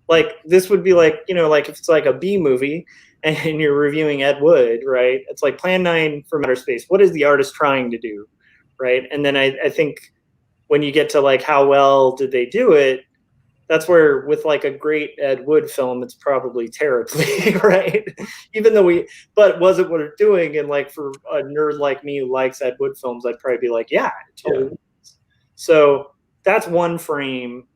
S2: like this would be like, you know, like if it's like a B movie and you're reviewing Ed Wood, right? It's like Plan 9 for Outer Space. What is the artist trying to do, right? And then I think when you get to like how well did they do it, that's where with like a great Ed Wood film, it's probably terribly, right? Even though but was it worth doing? And like for a nerd like me who likes Ed Wood films, I'd probably be like, yeah, it totally was. So that's one frame.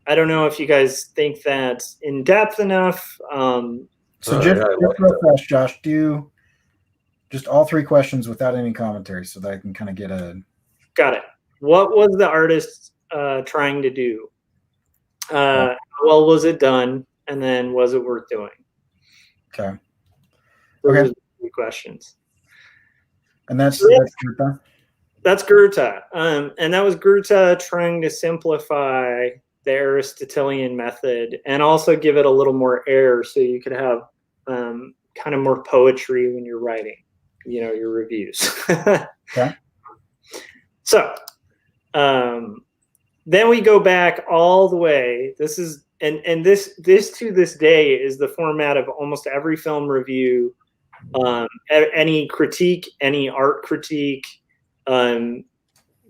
S2: I don't know if you guys think that's in depth enough.
S1: So just real fast, Josh, do just all 3 questions without any commentary so that I can kind of get a.
S2: Got it. What was the artist trying to do? How well was it done? And then was it worth doing?
S1: Okay.
S2: Those are the 3 questions.
S1: And that's Goethe?
S2: That's Goethe. And that was Goethe trying to simplify the Aristotelian method and also give it a little more air so you could have kind of more poetry when you're writing, you know, your reviews.
S1: Okay.
S2: So then we go back all the way. This is and this to this day is the format of almost every film review, any critique, any art critique, the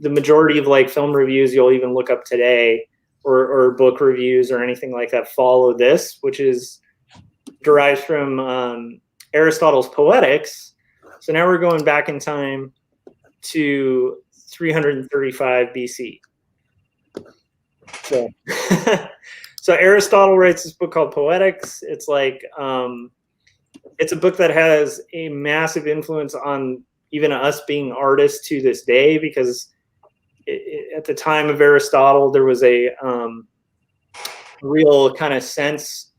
S2: majority of like film reviews you'll even look up today, or book reviews or anything like that, follow this, which is derives from Aristotle's Poetics. So now we're going back in time to 335 BC. So, so Aristotle writes this book called Poetics. It's like, it's a book that has a massive influence on even us being artists to this day, because at the time of Aristotle, there was a real kind of sense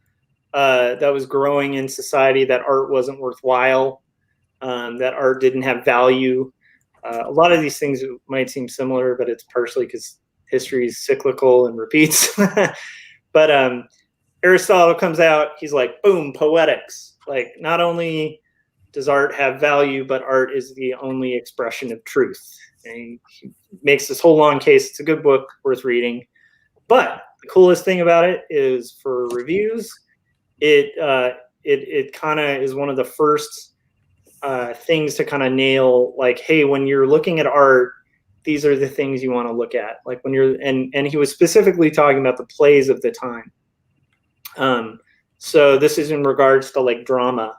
S2: that was growing in society that art wasn't worthwhile, that art didn't have value. A lot of these things might seem similar, but it's partially because history is cyclical and repeats. But Aristotle comes out, he's like, boom, poetics. Like, not only does art have value, but art is the only expression of truth. And he makes this whole long case. It's a good book, worth reading. But the coolest thing about it is, for reviews, it kind of is one of the first things to kind of nail, like, hey, when you're looking at art, these are the things you want to look at. Like when you're, and he was specifically talking about the plays of the time. So this is in regards to like drama.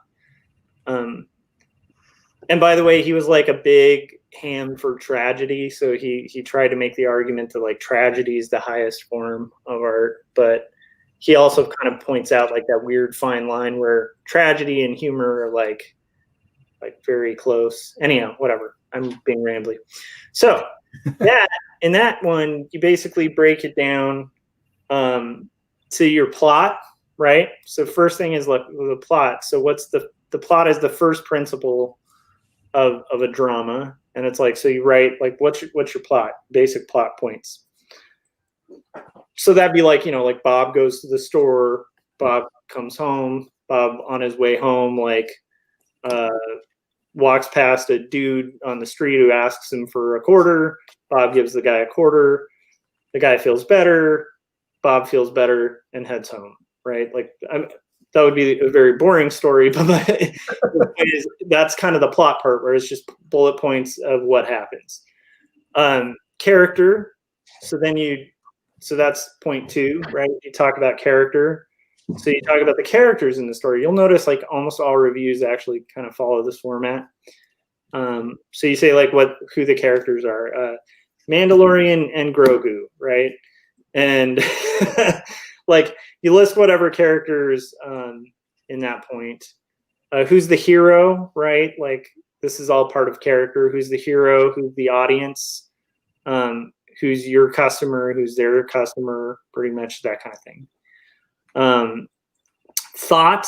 S2: And by the way, he was like a big hand for tragedy. So he tried to make the argument that like tragedy is the highest form of art. But he also kind of points out like that weird fine line where tragedy and humor are like very close. Anyhow, whatever. I'm being rambly. So that in that one, you basically break it down to your plot, right? So first thing is like the plot. So what's the plot is the first principle of a drama, and it's like, so you write like what's your plot, basic plot points. So that'd be like, like Bob goes to the store, Bob comes home, Bob on his way home like walks past a dude on the street who asks him for a quarter. Bob gives the guy a quarter. The guy feels better. Bob feels better and heads home, right? Like that would be a very boring story, but that's kind of the plot part where it's just bullet points of what happens. Character. So that's point 2, right? You talk about character. So you talk about the characters in the story. You'll notice like almost all reviews actually kind of follow this format. So you say like who the characters are. Mandalorian and Grogu, right? And like you list whatever characters in that point. Who's the hero, right? Like this is all part of character. Who's the hero? Who's the audience? Who's your customer? Who's their customer? Pretty much that kind of thing. Thought.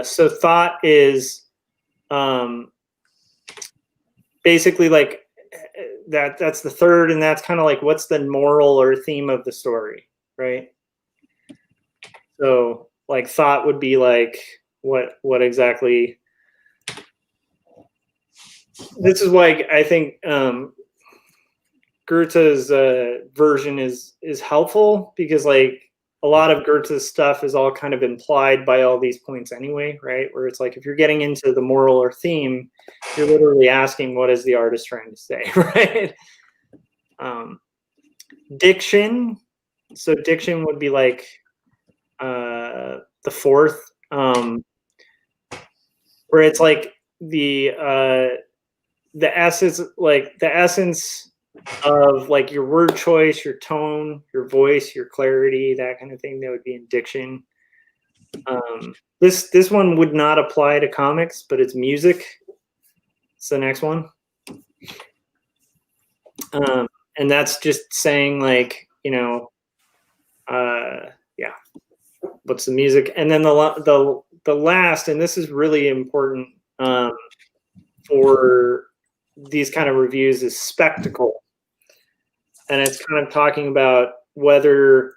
S2: So thought is basically like that's the third, and that's kind of like what's the moral or theme of the story, right? So like thought would be like what exactly. This is why I think Goethe's version is helpful, because like a lot of Goethe's stuff is all kind of implied by all these points anyway, right? Where it's like if you're getting into the moral or theme, you're literally asking what is the artist trying to say, right? Diction. So diction would be like the fourth, where it's like the essence, like the essence of like your word choice, your tone, your voice, your clarity, that kind of thing. That would be in diction. This one would not apply to comics, but it's music. It's the next one. And that's just saying like, yeah, what's the music? And then the last, and this is really important for these kind of reviews, is spectacle. And it's kind of talking about whether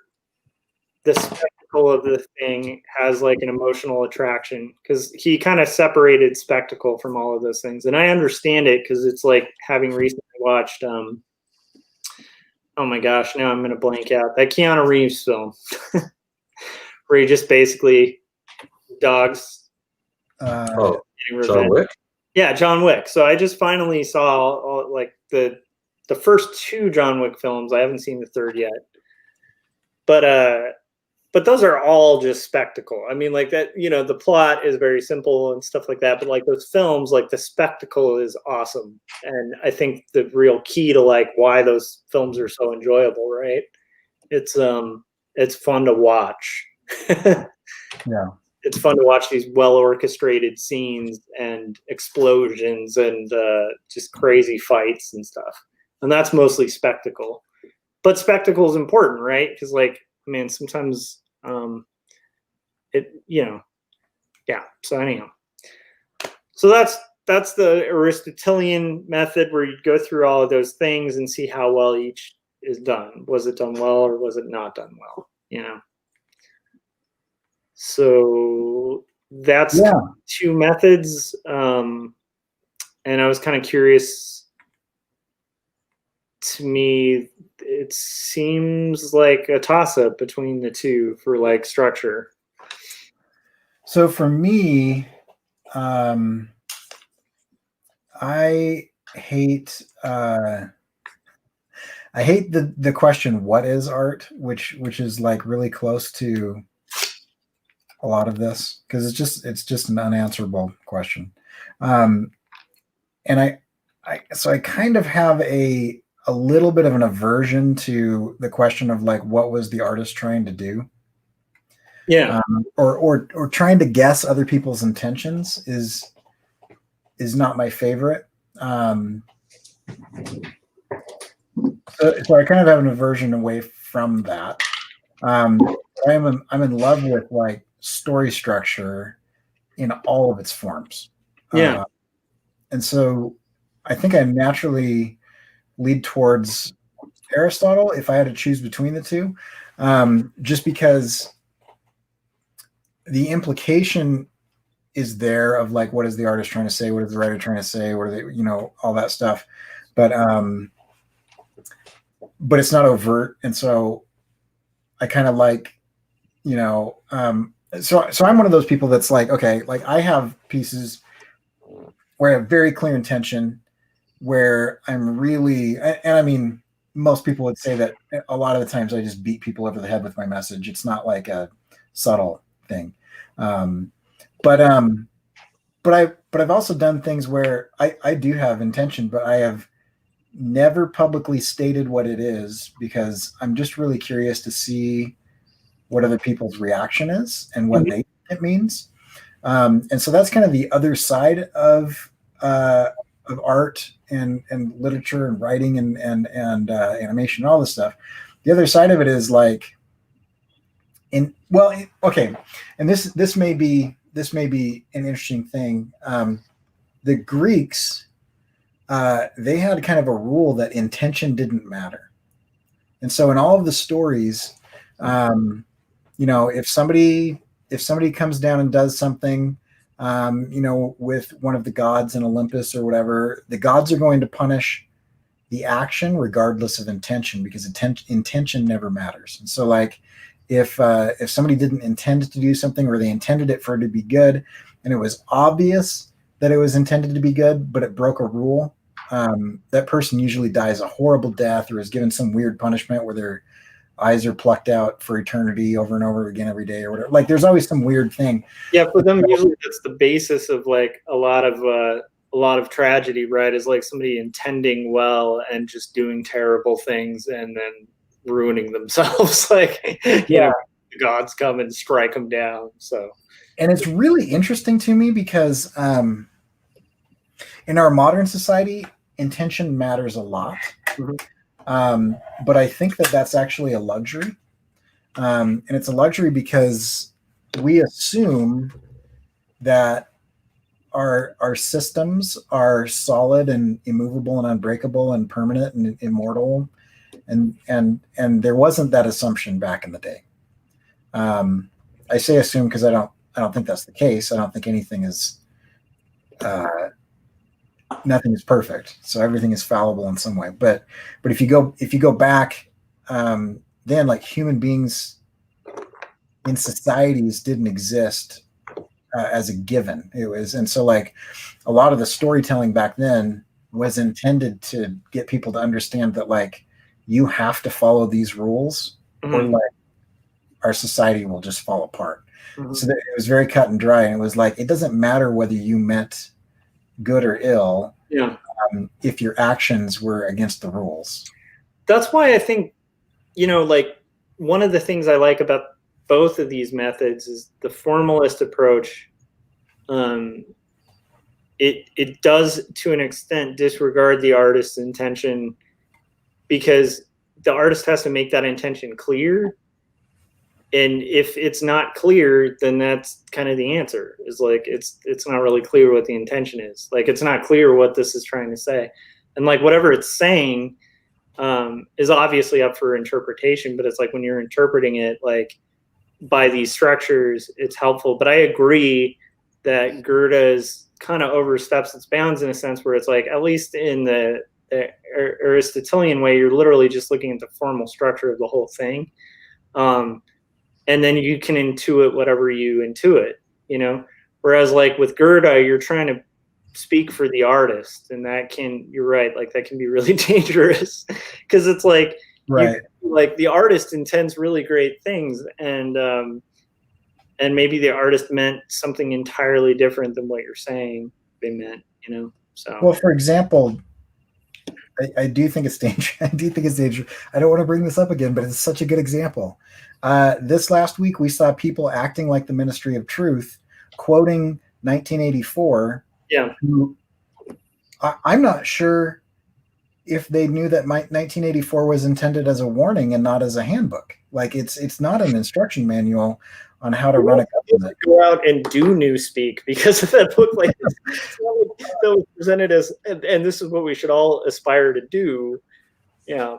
S2: the spectacle of the thing has like an emotional attraction, because he kind of separated spectacle from all of those things. And I understand it, because it's like having recently watched, oh my gosh, now I'm going to blank out, that Keanu Reeves film where he just basically dogs.
S3: John Wick?
S2: Yeah, John Wick. So I just finally saw all, like the first 2 John Wick films. I haven't seen the third yet. But those are all just spectacle. I mean, like that, the plot is very simple and stuff like that. But like those films, like the spectacle is awesome. And I think the real key to like why those films are so enjoyable, right? It's fun to watch.
S1: Yeah.
S2: It's fun to watch these well-orchestrated scenes and explosions and just crazy fights and stuff. And that's mostly spectacle. But spectacle is important, right? Because, like, I mean, sometimes yeah. So anyhow. So that's the Aristotelian method, where you go through all of those things and see how well each is done. Was it done well or was it not done well? So that's 2 methods. And I was kind of curious, to me, it seems like a toss-up between the 2 for like structure.
S1: So for me, I hate the question, what is art, which is like really close to a lot of this, because it's just an unanswerable question. so I kind of have a little bit of an aversion to the question of like, what was the artist trying to do?
S2: Yeah.
S1: Or trying to guess other people's intentions is not my favorite. So I kind of have an aversion away from that. I'm in love with like story structure in all of its forms.
S2: Yeah.
S1: And so I think I naturally lead towards Aristotle if I had to choose between the two, just because the implication is there of like, what is the artist trying to say? What is the writer trying to say? What are they, all that stuff. But it's not overt. And so I kind of like, so I'm one of those people that's like, okay, like I have pieces where I have very clear intention, where I'm really, and I mean, most people would say that a lot of the times I just beat people over the head with my message. It's not like a subtle thing. But I've also done things where I do have intention, but I have never publicly stated what it is because I'm just really curious to see what other people's reaction is and what they think it means. And so that's kind of the other side of art and literature and writing and animation, all this stuff. The other side of it is like, okay, and this may be an interesting thing. The Greeks, they had kind of a rule that intention didn't matter, and so in all of the stories, if somebody comes down and does something, with one of the gods in Olympus or whatever, the gods are going to punish the action regardless of intention, because intention never matters. And so like, if somebody didn't intend to do something, or they intended it for it to be good, and it was obvious that it was intended to be good, but it broke a rule, that person usually dies a horrible death or is given some weird punishment where their eyes are plucked out for eternity over and over again every day or whatever. Like there's always some weird thing.
S2: Yeah, for them usually that's the basis of like a lot of tragedy, right? Is like somebody intending well and just doing terrible things and then ruining themselves. Like, the gods come and strike them down. So,
S1: and it's really interesting to me because in our modern society, intention matters a lot. But I think that that's actually a luxury. And it's a luxury because we assume that our systems are solid and immovable and unbreakable and permanent and immortal. And there wasn't that assumption back in the day. I say assume because I don't think that's the case. I don't think anything is nothing is perfect, so everything is fallible in some way. But if you go back, then like human beings in societies didn't exist as a given. It was, and so like a lot of the storytelling back then was intended to get people to understand that like you have to follow these rules, or like our society will just fall apart. So that it was very cut and dry, and it was like it doesn't matter whether you meant good or ill, if your actions were against the rules.
S2: That's why I think, like one of the things I like about both of these methods is the formalist approach. It does to an extent disregard the artist's intention, because the artist has to make that intention clear. And if it's not clear, then that's kind of the answer, is like, it's not really clear what the intention is. Like, it's not clear what this is trying to say. And like, whatever it's saying is obviously up for interpretation, but it's like when you're interpreting it, like by these structures, it's helpful. But I agree that Goethe kind of oversteps its bounds in a sense where it's like, at least in the Aristotelian way, you're literally just looking at the formal structure of the whole thing. And then you can intuit whatever you intuit, whereas like with Goethe, you're trying to speak for the artist, and you're right, like that can be really dangerous, because it's like, like the artist intends really great things, and maybe the artist meant something entirely different than what you're saying they meant, So
S1: Well, for example, I do think it's dangerous. I do think it's dangerous. I don't want to bring this up again, but it's such a good example. This last week, we saw people acting like the Ministry of Truth, quoting 1984.
S2: yeah,
S1: Who, I'm not sure if they knew that 1984 was intended as a warning and not as a handbook. Like it's not an instruction manual on how to run a government.
S2: Go out and do newspeak because of that book. Like that was presented as, and this is what we should all aspire to do. Yeah.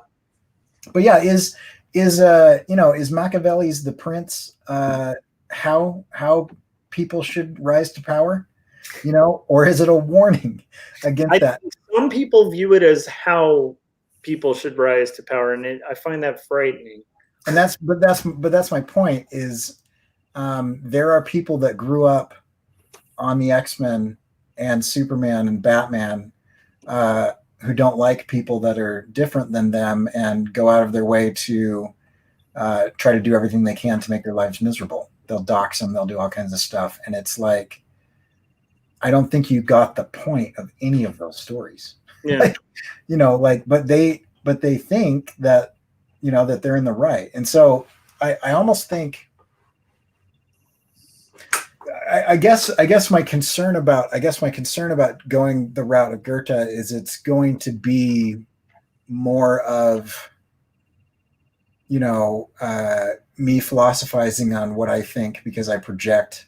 S1: But yeah, is Machiavelli's The Prince how people should rise to power? Or is it a warning against that?
S2: Some people view it as how people should rise to power, and I find that frightening.
S1: And that's my point. Is there are people that grew up on the X-Men and Superman and Batman who don't like people that are different than them and go out of their way to try to do everything they can to make their lives miserable. They'll dox them. They'll do all kinds of stuff. And it's like, I don't think you got the point of any of those stories.
S2: Yeah.
S1: But they think that, that they're in the right. And so I almost think, I guess my concern about going the route of Goethe is it's going to be more of, me philosophizing on what I think because I project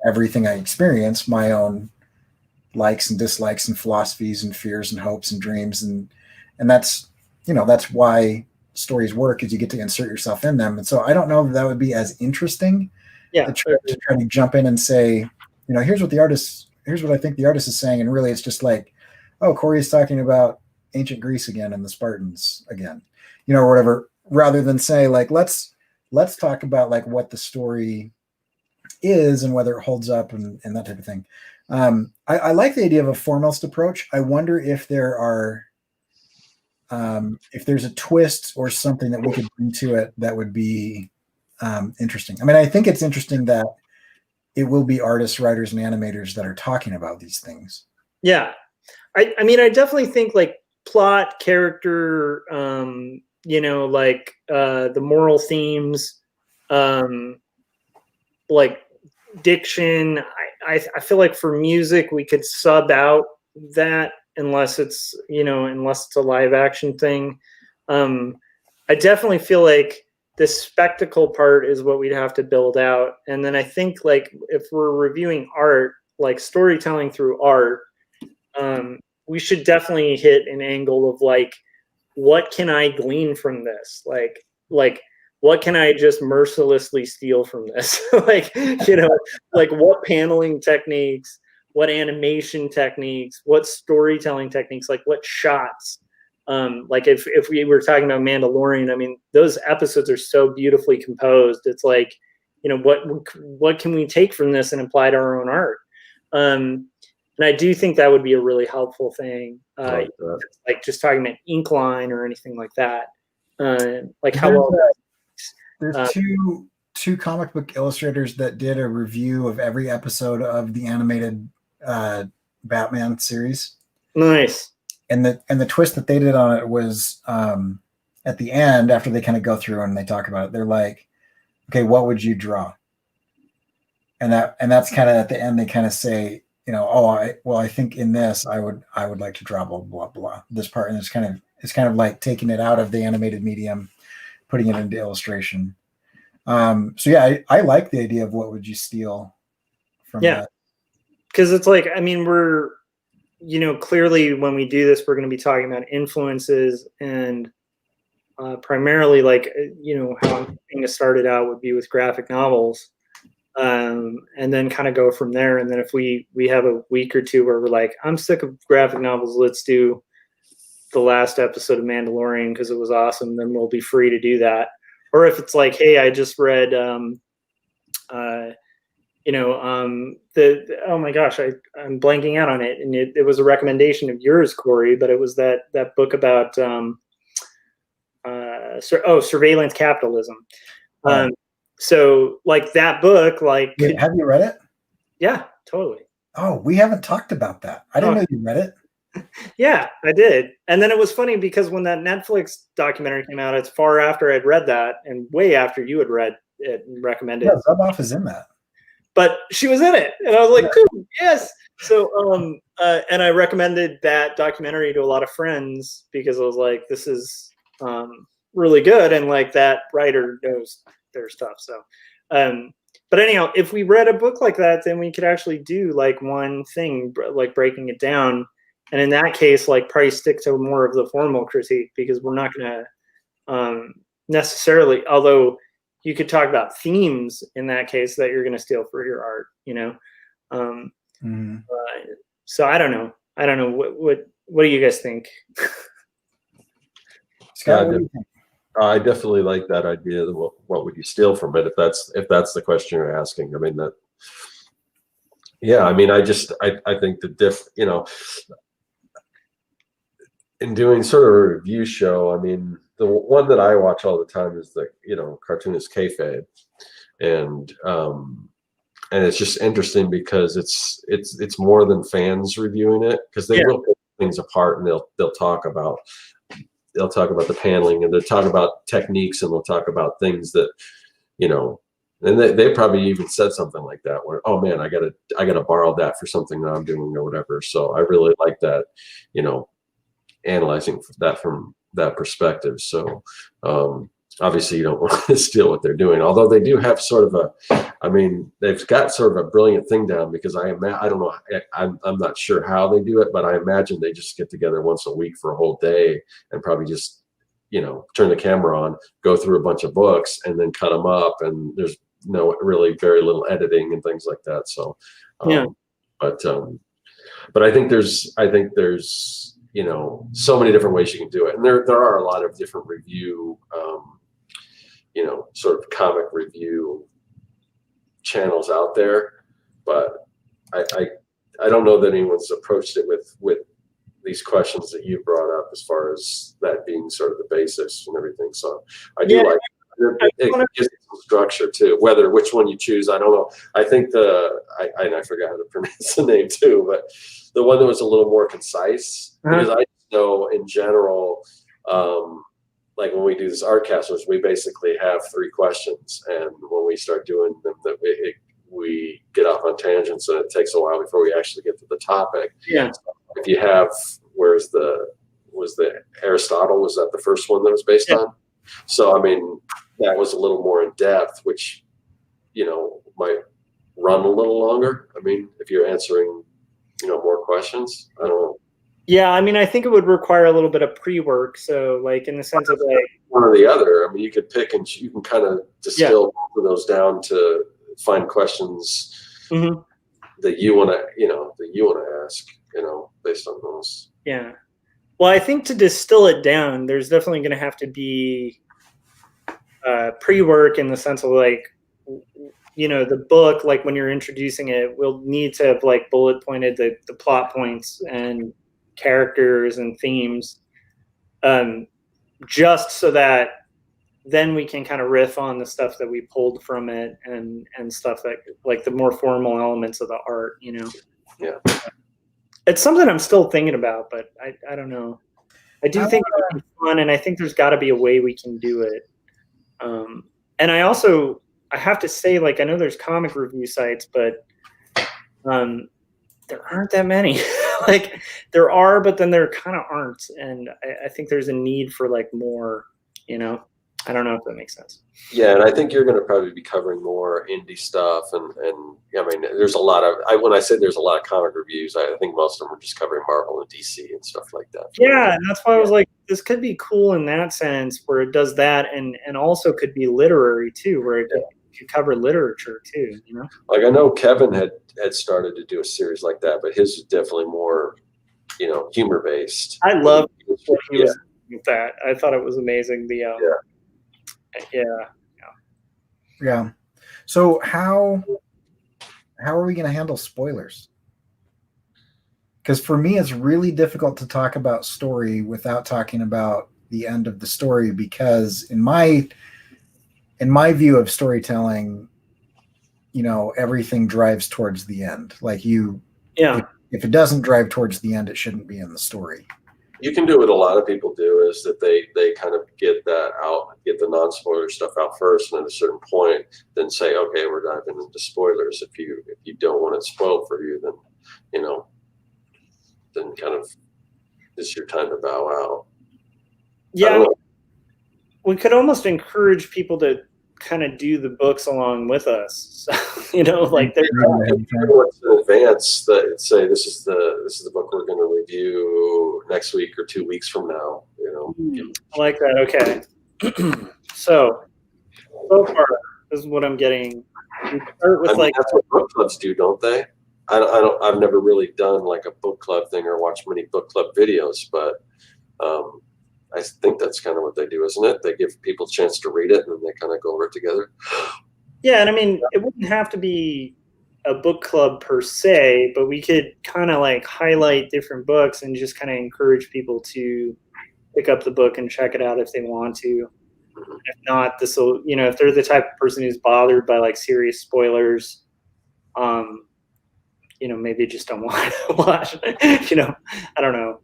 S1: everything I experience, my own likes and dislikes and philosophies and fears and hopes and dreams. And that's why stories work, is you get to insert yourself in them. And so I don't know if that would be as interesting to try to jump in and say, here's what I think the artist is saying. And really it's just like, oh, Corey's talking about ancient Greece again and the Spartans again, or whatever, rather than say like, let's talk about like what the story is and whether it holds up and that type of thing. I like the idea of a formalist approach. I wonder if there are, if there's a twist or something that we could bring to it that would be interesting. I mean, I think it's interesting that it will be artists, writers, and animators that are talking about these things.
S2: Yeah. I mean, I definitely think like plot, character, the moral themes, like diction. I feel like for music, we could sub out that unless it's a live action thing. I definitely feel like the spectacle part is what we'd have to build out. And then I think like if we're reviewing art, like storytelling through art, we should definitely hit an angle of like, what can I glean from this? Like what can I just mercilessly steal from this? like what paneling techniques, what animation techniques, what storytelling techniques, like what shots. Like if we were talking about Mandalorian, I mean, those episodes are so beautifully composed. It's like, what can we take from this and apply to our own art? And I do think that would be a really helpful thing. Like just talking about ink line or anything like that. Like how well.
S1: There's two comic book illustrators that did a review of every episode of the animated Batman series.
S2: Nice.
S1: And the twist that they did on it was at the end, after they kind of go through and they talk about it, they're like, okay, what would you draw? And that's kind of at the end, they kind of say, I think in this I would like to draw blah blah blah this part, and it's kind of like taking it out of the animated medium, putting it into illustration. So yeah, I like the idea of what would you steal from that.
S2: Because it's like, I mean, we're clearly when we do this, we're going to be talking about influences and primarily like, how I'm thinking to start it out would be with graphic novels. And then kind of go from there. And then if we have a week or two where we're like, I'm sick of graphic novels, let's do the last episode of Mandalorian because it was awesome, then we'll be free to do that. Or if it's like, hey, I just read oh my gosh, I'm blanking out on it. And it was a recommendation of yours, Corey, but it was that book about surveillance capitalism. So like that book, like
S1: have you read it?
S2: Yeah, totally.
S1: Oh, we haven't talked about that. I didn't know you read it.
S2: Yeah, I did. And then it was funny because when that Netflix documentary came out, it's far after I'd read that and way after you had read it and recommended it.
S1: Yeah, Zuboff is in that.
S2: But she was in it. And I was like, cool, yes. So, and I recommended that documentary to a lot of friends because I was like, this is really good. And like that writer knows their stuff. So, but anyhow, if we read a book like that, then we could actually do like one thing, like breaking it down. And in that case, like probably stick to more of the formal critique because we're not going to necessarily, although you could talk about themes in that case that you're going to steal for your art, you know? So I don't know. What do you guys think?
S1: Scott, what do you think?
S3: I definitely like that idea. What would you steal from it? If that's the question you're asking. I mean that. Yeah, I mean, I think you know, in doing sort of a review show, I mean, the one that I watch all the time is the, you know, cartoonist kayfabe, and it's just interesting because it's more than fans reviewing it, because they will pick things apart and they'll talk about the paneling, and they'll talk about techniques, and they'll talk about things that, you know, and they probably even said something like that where, oh man, I gotta borrow that for something that I'm doing or whatever. So I really like that, you know, analyzing that from that perspective. So obviously you don't want to steal what they're doing, although they do have sort of they've got sort of a brilliant thing down, because I don't know, I'm not sure how they do it, but I imagine they just get together once a week for a whole day and probably just, you know, turn the camera on, go through a bunch of books, and then cut them up, and there's really very little editing and things like that. So but I think there's you know, so many different ways you can do it, and there are a lot of different review you know, sort of comic review channels out there, but I don't know that anyone's approached it with these questions that you brought up, as far as that being sort of the basics and everything. So I do like it gives some structure too. Which one you choose, I don't know. I think I forgot how to pronounce the name too, but the one that was a little more concise, because I know in general, like when we do this art casters, we basically have 3 questions, and when we start doing them, we get off on tangents, and it takes a while before we actually get to the topic.
S2: Yeah.
S3: So if you have, was the Aristotle, was that the first one that was based on? So I mean, that was a little more in depth, which, you know, might run a little longer. I mean, if you're answering, you know, more questions, I don't know.
S2: Yeah, I mean, I think it would require a little bit of pre-work. So, like, in the sense of like
S3: one or the other. I mean, you could pick and you can kind of distill both of those down to find questions that you want to ask, you know, based on those.
S2: Yeah. Well, I think to distill it down, there's definitely going to have to be pre-work, in the sense of like, you know, the book, like when you're introducing it, we'll need to have like bullet pointed the plot points and characters and themes, just so that then we can kind of riff on the stuff that we pulled from it, and stuff that, like, the more formal elements of the art, you know.
S3: Yeah.
S2: It's something I'm still thinking about, but I don't know. I do think it would be fun, and I think there's got to be a way we can do it. And I have to say, like, I know there's comic review sites, but there aren't that many. Like, there are, but then there kind of aren't. And I think there's a need for like more, you know. I don't know if that makes sense.
S3: Yeah, and I think you're going to probably be covering more indie stuff, and I mean, there's a lot of when I said there's a lot of comic reviews, I think most of them are just covering Marvel and DC and stuff like that.
S2: Yeah, and that's why I was like, this could be cool in that sense, where it does that, and also could be literary too, where it could cover literature too, you know.
S3: Like, I know Kevin had started to do a series like that, but his is definitely more, you know, humor based.
S2: I love what he was doing with that. I thought it was amazing.
S1: Yeah. So how are we going to handle spoilers? Because for me, it's really difficult to talk about story without talking about the end of the story, because in my view of storytelling, you know, everything drives towards the end. Like, you
S2: Yeah.
S1: If it doesn't drive towards the end, it shouldn't be in the story.
S3: You can do what a lot of people do is that they kind of get that out, get the non-spoiler stuff out first, and at a certain point, then say, okay, we're diving into spoilers. If you don't want it spoiled for you, then then kind of it's your time to bow out.
S2: Yeah, we could almost encourage people to kind of do the books along with us. So, like they're
S3: in advance that say this is the book we're going to review next week or 2 weeks from now.
S2: I like that. Okay. So far, this is what I'm getting. We start with
S3: that's what book clubs do, don't they? I've never really done like a book club thing or watched many book club videos, but I think that's kind of what they do, isn't it? They give people a chance to read it and then they kind of go over it together.
S2: Yeah, and I mean, it wouldn't have to be a book club per se, but we could kind of like highlight different books and just kind of encourage people to pick up the book and check it out if they want to. If not, this will, if they're the type of person who's bothered by like serious spoilers, maybe just don't want to watch it. I don't know.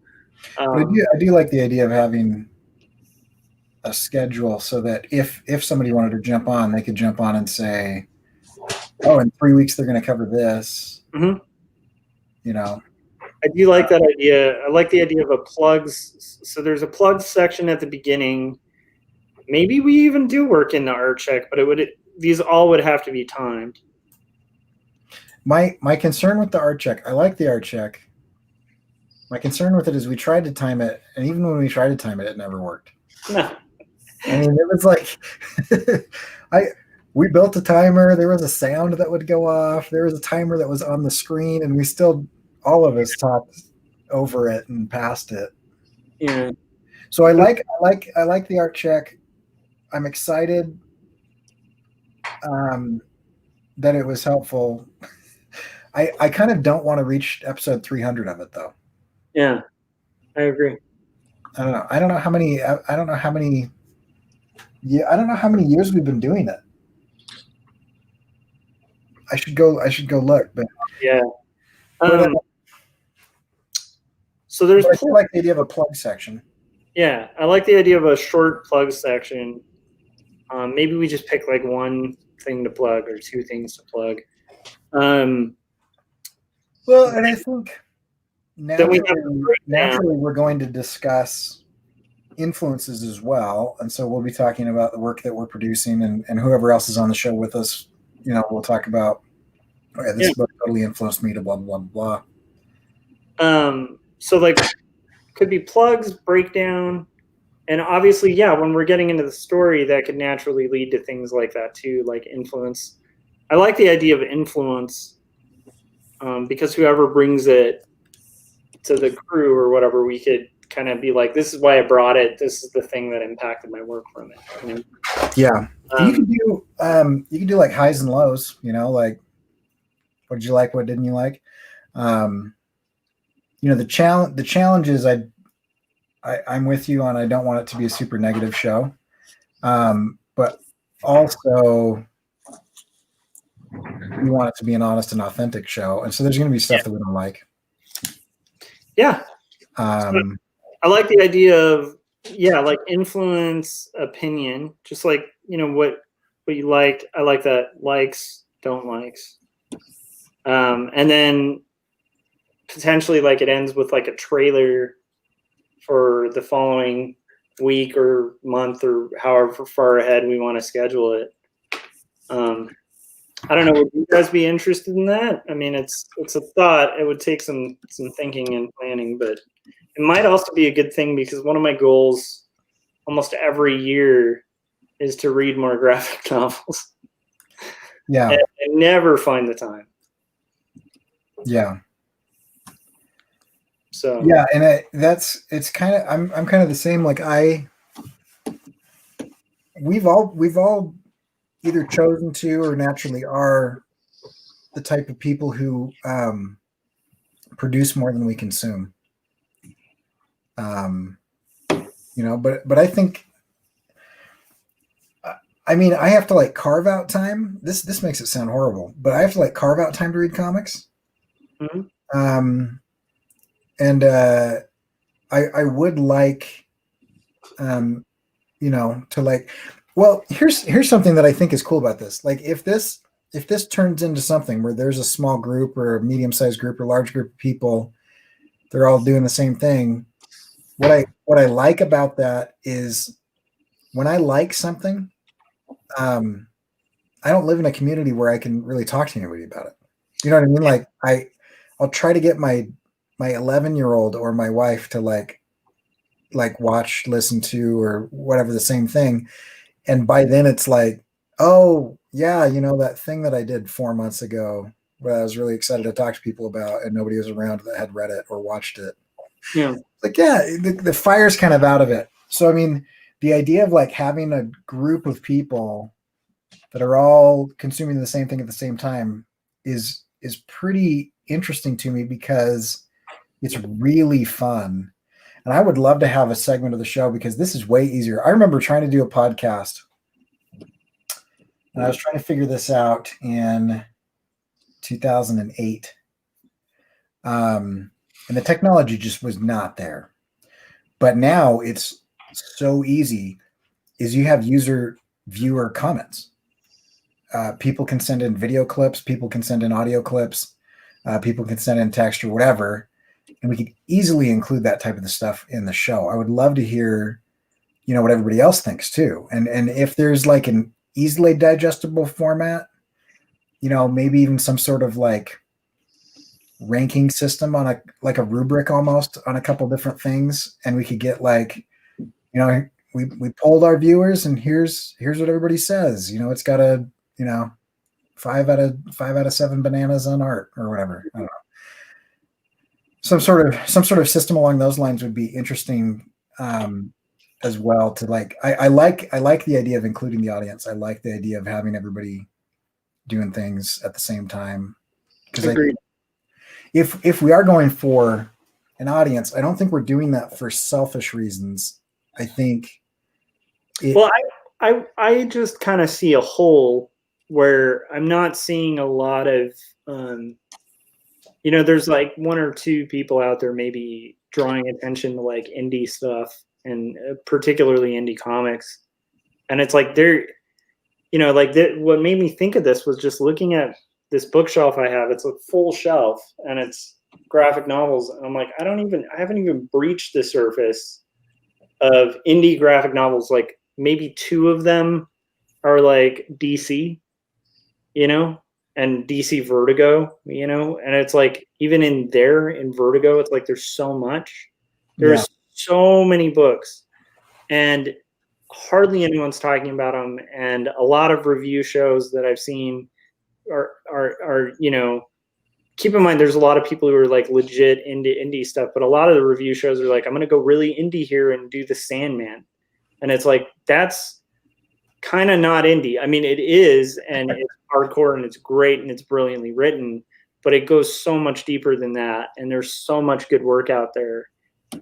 S1: I do like the idea of having a schedule so that if somebody wanted to jump on, they could jump on and say, oh, in 3 weeks they're going to cover this.
S2: Mm-hmm.
S1: I
S2: do like that idea. I like the idea of a plugs. So there's a plugs section at the beginning. Maybe we even do work in the art check, but these all would have to be timed.
S1: My concern with the art check, I like the art check. My concern with it is we tried to time it, and even when we tried to time it, it never worked.
S2: No.
S1: I mean, it was like we built a timer. There was a sound that would go off. There was a timer that was on the screen, and we still, all of us talked over it and past it.
S2: Yeah.
S1: So I like the art check. I'm excited that it was helpful. I kind of don't want to reach episode 300 of it though.
S2: Yeah, I agree.
S1: I don't know how many years we've been doing it. I should go look, but
S2: yeah. So there's
S1: I like the idea of a plug section.
S2: Yeah, I like the idea of a short plug section. Maybe we just pick like one thing to plug or two things to plug.
S1: Well, and I think naturally we're going to discuss influences as well, and so we'll be talking about the work that we're producing, and whoever else is on the show with us, we'll talk about this book totally influenced me to blah blah blah.
S2: So like could be plugs, breakdown, and obviously, when we're getting into the story, that could naturally lead to things like that too, like influence. I like the idea of influence because whoever brings it to the crew or whatever, we could kind of be like, this is why I brought it. This is the thing that impacted my work from it.
S1: Yeah. You can do like highs and lows, like what did you like, what didn't you like? The challenge is I'm with you on I don't want it to be a super negative show. But also we want it to be an honest and authentic show. And so there's going to be stuff that we don't like.
S2: Yeah. I like the idea of, like influence, opinion, just like, what you liked. I like that likes, don't likes. And then potentially like it ends with like a trailer for the following week or month or however far ahead we want to schedule it. I don't know. Would you guys be interested in that? I mean, it's a thought. It would take some thinking and planning, but it might also be a good thing because one of my goals almost every year is to read more graphic novels.
S1: Yeah.
S2: And I never find the time.
S1: Yeah.
S2: So
S1: yeah, and it's kind of I'm kind of the same. Like we've all either chosen to or naturally are the type of people who produce more than we consume. But I think, I mean, I have to like carve out time. This makes it sound horrible, but I have to like carve out time to read comics.
S2: Mm-hmm.
S1: And I would like, to like, well, here's something that I think is cool about this. Like if this turns into something where there's a small group or a medium-sized group or large group of people, they're all doing the same thing. What I like about that is when I like something, I don't live in a community where I can really talk to anybody about it. You know what I mean? Like I'll try to get my 11-year-old or my wife to like watch, listen to, or whatever the same thing. And by then it's like, oh yeah, that thing that I did 4 months ago where I was really excited to talk to people about and nobody was around that had read it or watched it.
S2: Yeah.
S1: Like, yeah, the fire's kind of out of it. So, I mean, the idea of like having a group of people that are all consuming the same thing at the same time is pretty interesting to me because it's really fun. And I would love to have a segment of the show because this is way easier. I remember trying to do a podcast and I was trying to figure this out in 2008. And the technology just was not there. But now it's so easy is you have user viewer comments. People can send in video clips, people can send in audio clips, people can send in text or whatever. And we could easily include that type of stuff in the show. I would love to hear, what everybody else thinks too. And if there's like an easily digestible format, maybe even some sort of like ranking system on a rubric almost on a couple different things. And we could get like, we polled our viewers and here's what everybody says. It's got a, 5 out of 7 bananas on art or whatever. I don't know. Some sort of system along those lines would be interesting as well. To like, I like the idea of including the audience. I like the idea of having everybody doing things at the same time. Because if we are going for an audience, I don't think we're doing that for selfish reasons. I think.
S2: I just kind of see a hole where I'm not seeing a lot of. There's like 1 or 2 people out there maybe drawing attention to like indie stuff and particularly indie comics. And it's like what made me think of this was just looking at this bookshelf I have. It's a full shelf and it's graphic novels. And I'm like, I haven't even breached the surface of indie graphic novels. Like maybe 2 of them are like DC, and DC Vertigo, and it's like even in Vertigo, it's like there's so much. There's so many books, and hardly anyone's talking about them. And a lot of review shows that I've seen are keep in mind there's a lot of people who are like legit into indie stuff, but a lot of the review shows are like, I'm going to go really indie here and do the Sandman, and it's like that's kind of not indie. I mean, it is, and it's hardcore and it's great and it's brilliantly written, but it goes so much deeper than that. And there's so much good work out there.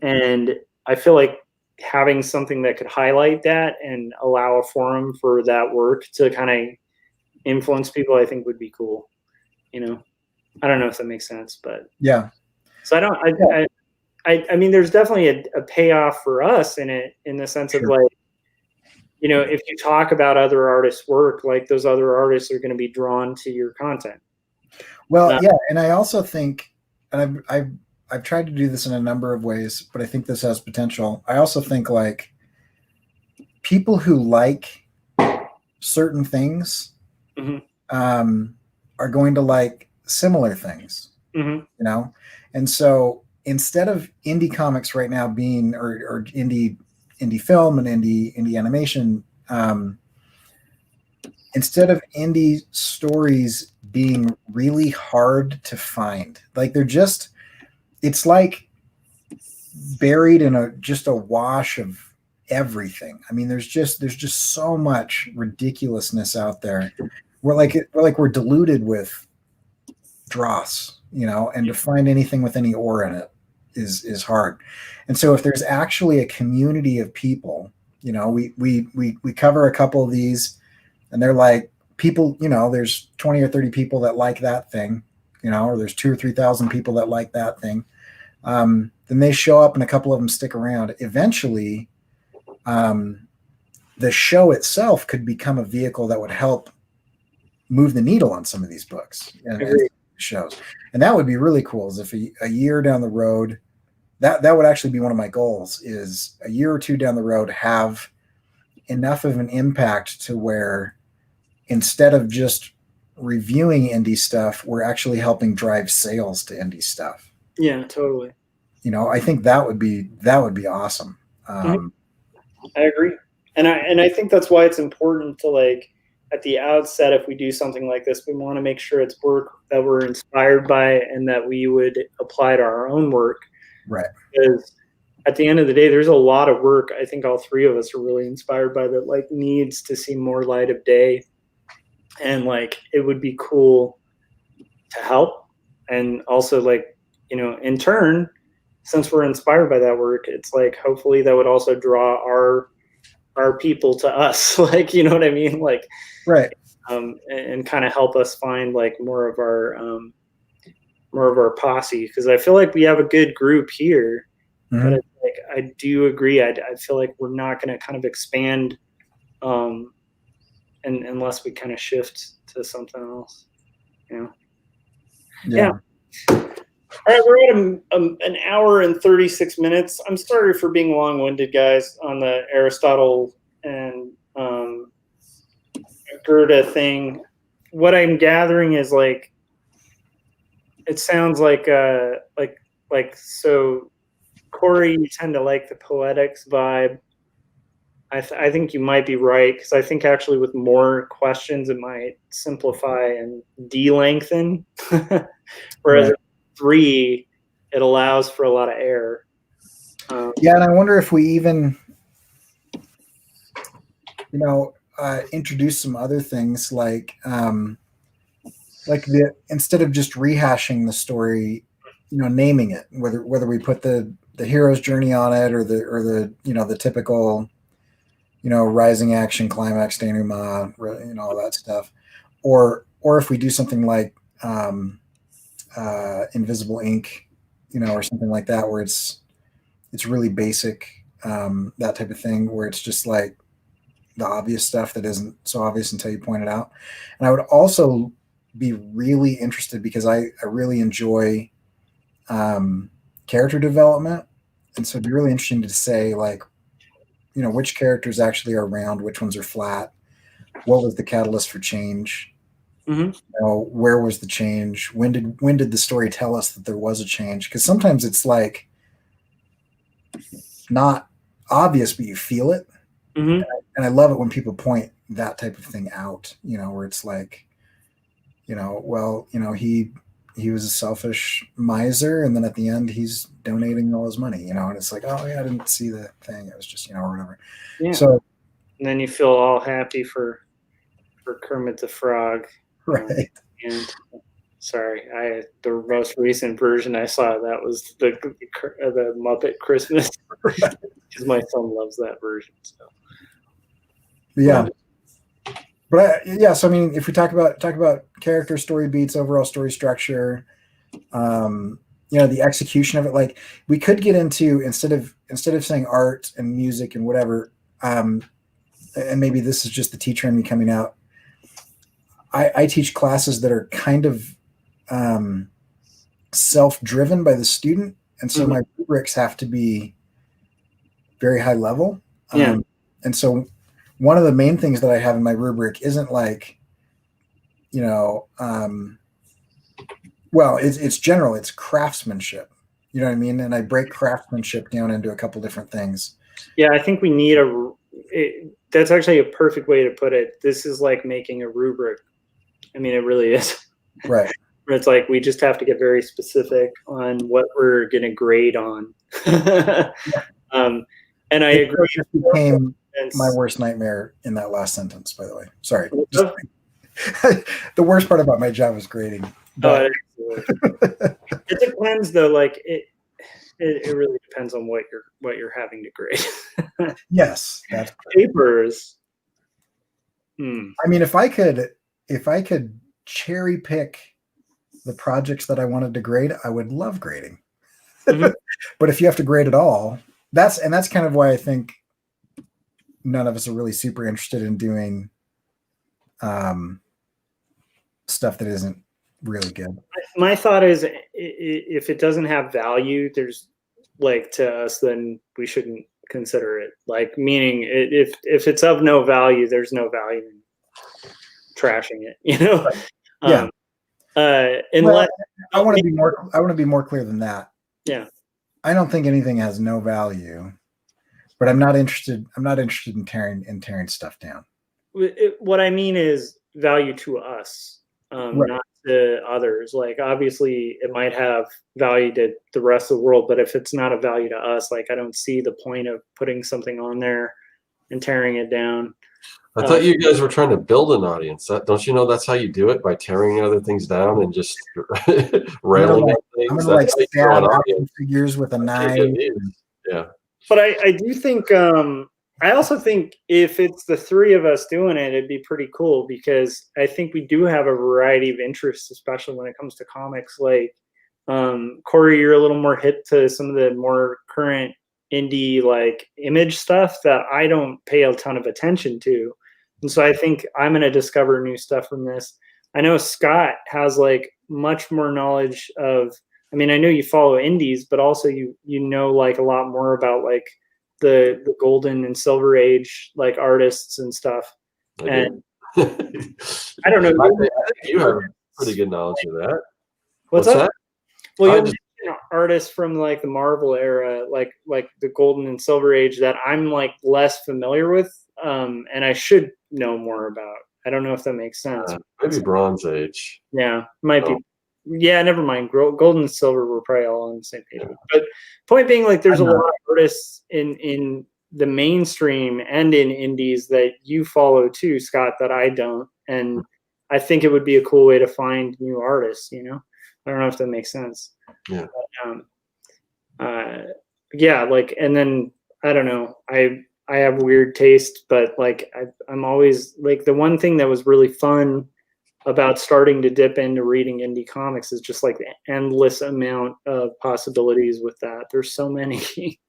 S2: And I feel like having something that could highlight that and allow a forum for that work to kind of influence people, I think would be cool. I don't know if that makes sense, but
S1: yeah.
S2: So I mean, there's definitely a payoff for us in it, in the sense of like, if you talk about other artists' work, like those other artists are going to be drawn to your content.
S1: Well, yeah, and I also think, and I've tried to do this in a number of ways, but I think this has potential. I also think like people who like certain things are going to like similar things, and so instead of indie comics right now being or indie film and indie animation, instead of indie stories being really hard to find, like it's like buried in just a wash of everything. I mean, there's just so much ridiculousness out there. We're diluted with dross, and to find anything with any ore in it is hard. And so if there's actually a community of people, we cover a couple of these and they're like people, there's 20 or 30 people that like that thing. or there's 2,000 or 3,000 people that like that thing. Then they show up and a couple of them stick around. Eventually, the show itself could become a vehicle that would help move the needle on some of these books and shows. And that would be really cool, is if a year down the road, that would actually be one of my goals, is a year or two down the road have enough of an impact to where instead of just reviewing indie stuff, we're actually helping drive sales to indie stuff.
S2: Yeah, totally.
S1: I think that would be awesome.
S2: I agree. And I think that's why it's important to, like, at the outset, if we do something like this, we want to make sure it's work that we're inspired by and that we would apply to our own work.
S1: Right.
S2: Because at the end of the day, there's a lot of work I think all three of us are really inspired by that, like, needs to see more light of day. And, like, it would be cool to help. And also, like, in turn, since we're inspired by that work, it's like, hopefully that would also draw our people to us, like, you know what I mean? Like,
S1: right.
S2: And kind of help us find, like, more of our posse. Because I feel like we have a good group here, but it's like, I do agree. I feel like we're not going to kind of expand, unless we kind of shift to something else, Yeah. All right, we're at an hour and 36 minutes. I'm sorry for being long-winded, guys, on the Aristotle and Goethe thing. What I'm gathering is, like, it sounds like so, Corey, you tend to like the poetics vibe. I think you might be right, because I think actually with more questions it might simplify and de-lengthen, whereas at 3 it allows for a lot of error.
S1: Yeah, and I wonder if we even introduce some other things, like instead of just rehashing the story, naming it, whether we put the hero's journey on it, or the typical rising action, climax, denouement, all that stuff, or if we do something like invisible ink, or something like that, where it's really basic, that type of thing, where it's just like the obvious stuff that isn't so obvious until you point it out. And I would also be really interested, because I really enjoy character development, and so it'd be really interesting to say, like, which characters actually are round, which ones are flat, what was the catalyst for change, where was the change, when did the story tell us that there was a change? Because sometimes it's like not obvious, but you feel it. And I love it when people point that type of thing out, where it's like, he was a selfish miser, and then at the end he's donating all his money, and it's like, oh yeah, I didn't see the thing, it was just, or whatever.
S2: Yeah.
S1: So
S2: and then you feel all happy for Kermit the Frog.
S1: Right.
S2: And sorry, the most recent version I saw, that was the Muppet Christmas, because my son loves that version. So
S1: yeah. But so I mean, if we talk about character, story beats, overall story structure, the execution of it, like, we could get into, instead of saying art and music and whatever, and maybe this is just the teacher in me coming out. I teach classes that are kind of self-driven by the student, and so my rubrics have to be very high level. And so one of the main things that I have in my rubric isn't like, well, it's general, it's craftsmanship. You know what I mean? And I break craftsmanship down into a couple different things.
S2: Yeah, I think we need that's actually a perfect way to put it. This is like making a rubric. I mean, it really is.
S1: Right.
S2: It's like, we just have to get very specific on what we're going to grade on. And I agree.
S1: It became my worst nightmare in that last sentence, by the way. Sorry. The worst part about my job is grading. But...
S2: it depends, though. Like, it really depends on what you're having to grade.
S1: Yes, that's
S2: papers.
S1: I mean, if I could cherry pick the projects that I wanted to grade, I would love grading.
S2: Mhm.
S1: But if you have to grade it all, that's kind of why I think none of us are really super interested in doing stuff that isn't really good.
S2: My thought is, if it doesn't have value, there's like to us, then we shouldn't consider it. Like, meaning if it's of no value, there's no value in trashing it, you know?
S1: Yeah.
S2: Unless
S1: I want to be more clear than that.
S2: Yeah.
S1: I don't think anything has no value, but I'm not interested in tearing stuff down.
S2: What I mean is value to us,
S1: Right.
S2: not to others. Like, obviously it might have value to the rest of the world, but if it's not a value to us, like, I don't see the point of putting something on there and tearing it down.
S3: I thought you guys were trying to build an audience. Don't you know that's how you do it, by tearing other things down and just railing at things?
S1: I'm gonna like
S3: That's how you
S1: stab
S3: grow an
S1: action
S3: audience.
S1: figures with a knife.
S3: Yeah.
S2: But I do think, I also think if it's the three of us doing it, it'd be pretty cool, because I think we do have a variety of interests, especially when it comes to comics. Like, Corey, you're a little more hip to some of the more current indie like Image stuff that I don't pay a ton of attention to. And so I think I'm going to discover new stuff from this. I know Scott has like much more knowledge of, I mean, I know you follow indies, but also you know like a lot more about like the golden and silver age like artists and stuff. And I don't know.
S3: I think you have pretty good knowledge of that.
S2: What's
S3: that?
S2: up? Well, you mentioned artists from like the Marvel era, like the golden and silver age, that I'm like less familiar with, and I should know more about. I don't know if that makes sense.
S3: Maybe Bronze Age.
S2: Yeah, might be. Yeah, never mind. Gold and silver were probably all on the same page. Yeah. But point being, like, there's a lot of artists in the mainstream and in indies that you follow too, Scott, that I don't. And I think it would be a cool way to find new artists, you know? I don't know if that makes sense.
S3: Yeah.
S2: But, yeah, like, and then, I don't know, I have weird taste, but like, I'm always, like, the one thing that was really fun about starting to dip into reading indie comics is just like the endless amount of possibilities with that. There's so many.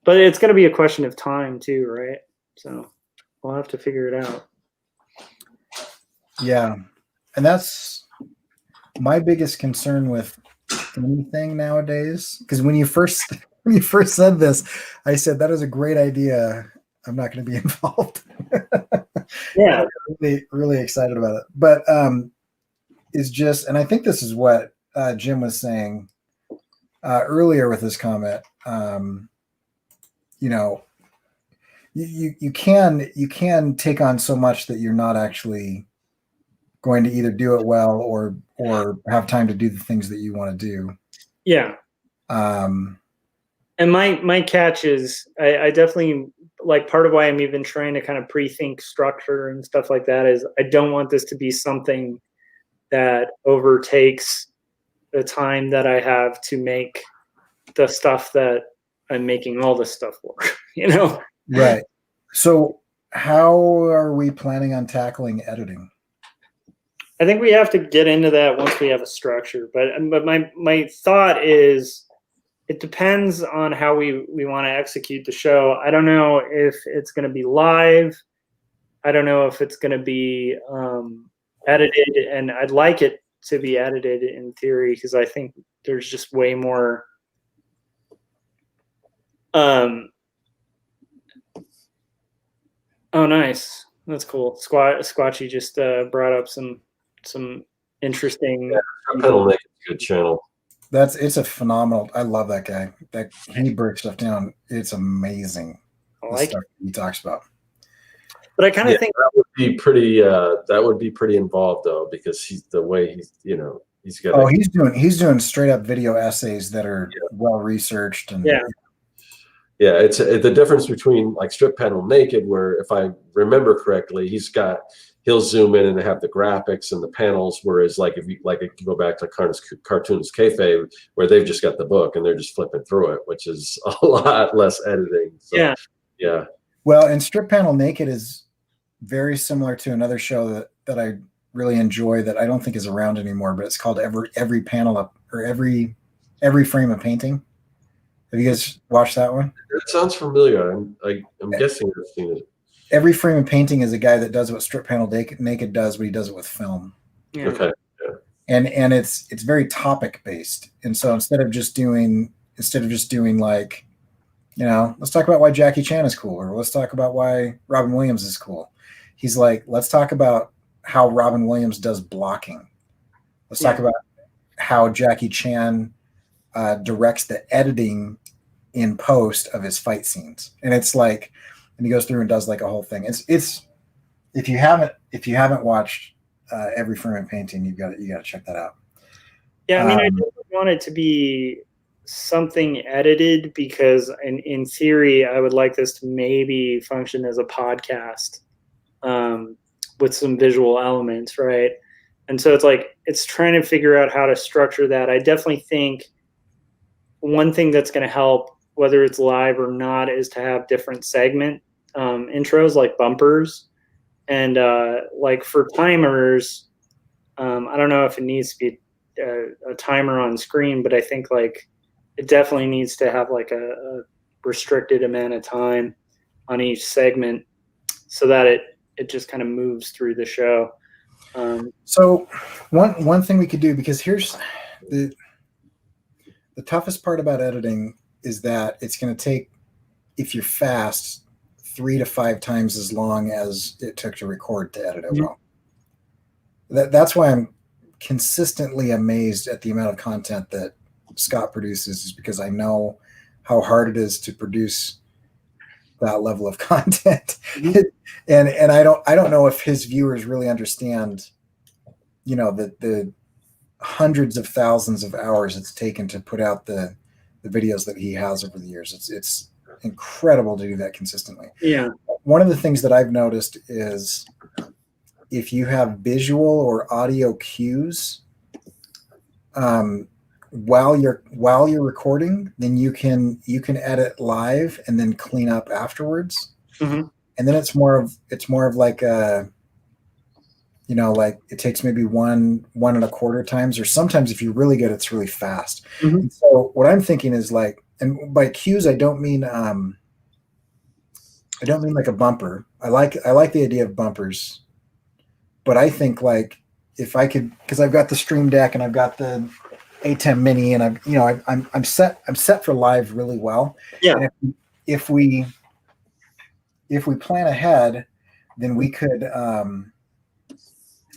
S2: But it's going to be a question of time too, right? So we'll have to figure it out.
S1: Yeah. And that's my biggest concern with anything nowadays. Because when you first said this, I said that is a great idea. I'm not going to be involved.
S2: Yeah,
S1: I'm really excited about it. But it's just, and I think this is what Jim was saying earlier with his comment. You know, you can take on so much that you're not actually going to either do it well or have time to do the things that you want to do.
S2: Yeah. And my catch is I definitely, like, part of why I'm even trying to kind of pre-think structure and stuff like that is I don't want this to be something that overtakes the time that I have to make the stuff that I'm making all this stuff for, you know?
S1: Right. So how are we planning on tackling editing?
S2: I think we have to get into that once we have a structure, but my thought is, it depends on how we want to execute the show. I don't know if it's going to be live. I don't know if it's going to be edited, and I'd like it to be edited in theory, because I think there's just way more. Oh, nice. That's cool. Squatchy just brought up some interesting.
S3: Yeah, a good channel.
S1: It's a phenomenal. I love that guy. That he breaks stuff down. It's amazing.
S2: I like
S1: the stuff he talks about.
S2: But I kind of think
S3: that would be pretty. That would be pretty involved though, because he's got.
S1: Oh, he's doing straight up video essays that are well researched and.
S3: Yeah, it's the difference between like Strip Panel Naked, where if I remember correctly, he'll zoom in and have the graphics and the panels, whereas like if you go back to Cartoons Kayfabe, where they've just got the book and they're just flipping through it, which is a lot less editing. So, yeah.
S1: Well, and Strip Panel Naked is very similar to another show that I really enjoy that I don't think is around anymore, but it's called every panel up or every frame of painting. Have you guys watched that one?
S3: That sounds familiar. I'm guessing I've seen it.
S1: Every frame of painting is a guy that does what Strip Panel Naked does, but he does it with film.
S2: Yeah.
S3: Okay.
S1: And it's very topic based. And so instead of just doing like, let's talk about why Jackie Chan is cool, or let's talk about why Robin Williams is cool. He's like, let's talk about how Robin Williams does blocking. Let's talk about how Jackie Chan directs the editing in post of his fight scenes. And it's like, and he goes through and does like a whole thing. It's if you haven't watched every frame of painting, you got to check that out.
S2: Yeah, I mean, I don't want it to be something edited, because in theory, I would like this to maybe function as a podcast with some visual elements, right? And so it's trying to figure out how to structure that. I definitely think one thing that's going to help, whether it's live or not, is to have different segment intros, like bumpers. And like for timers, I don't know if it needs to be a timer on screen, but I think like it definitely needs to have like a restricted amount of time on each segment, so that it just kind of moves through the show.
S1: So one thing we could do, because here's the toughest part about editing, is that it's going to take, if you're fast, 3 to 5 times as long as it took to record to edit it well. That's why I'm consistently amazed at the amount of content that Scott produces, is because I know how hard it is to produce that level of content. and I don't know if his viewers really understand, the hundreds of thousands of hours it's taken to put out the videos that he has over the years. It's incredible to do that consistently.
S2: Yeah.
S1: One of the things that I've noticed is if you have visual or audio cues while you're recording, then you can edit live and then clean up afterwards.
S2: Mm-hmm.
S1: And then it's more of like a, like it takes maybe 1.25 times, or sometimes if you're really good, it's really fast.
S2: Mm-hmm.
S1: And so what I'm thinking is like, and by cues, I don't mean like a bumper. I like the idea of bumpers, but I think like if I could, because I've got the Stream Deck and I've got the A10 Mini, and I'm set for live really well.
S2: Yeah.
S1: And if we plan ahead, then we could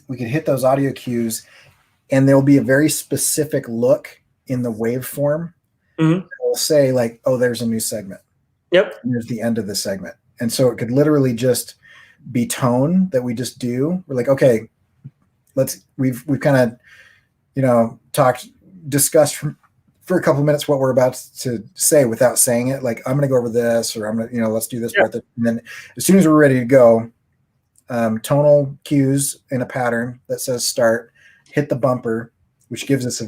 S1: hit those audio cues, and there'll be a very specific look in the waveform.
S2: Mm-hmm.
S1: We'll say like, oh, there's a new segment.
S2: Yep.
S1: And there's the end of the segment. And so it could literally just be tone that we just do. We're like, okay, we've kind of discussed for a couple of minutes what we're about to say without saying it. Like, I'm going to go over this, or I'm going to, let's do this.
S2: Yeah.
S1: And then as soon as we're ready to go, tonal cues in a pattern that says start, hit the bumper, which gives us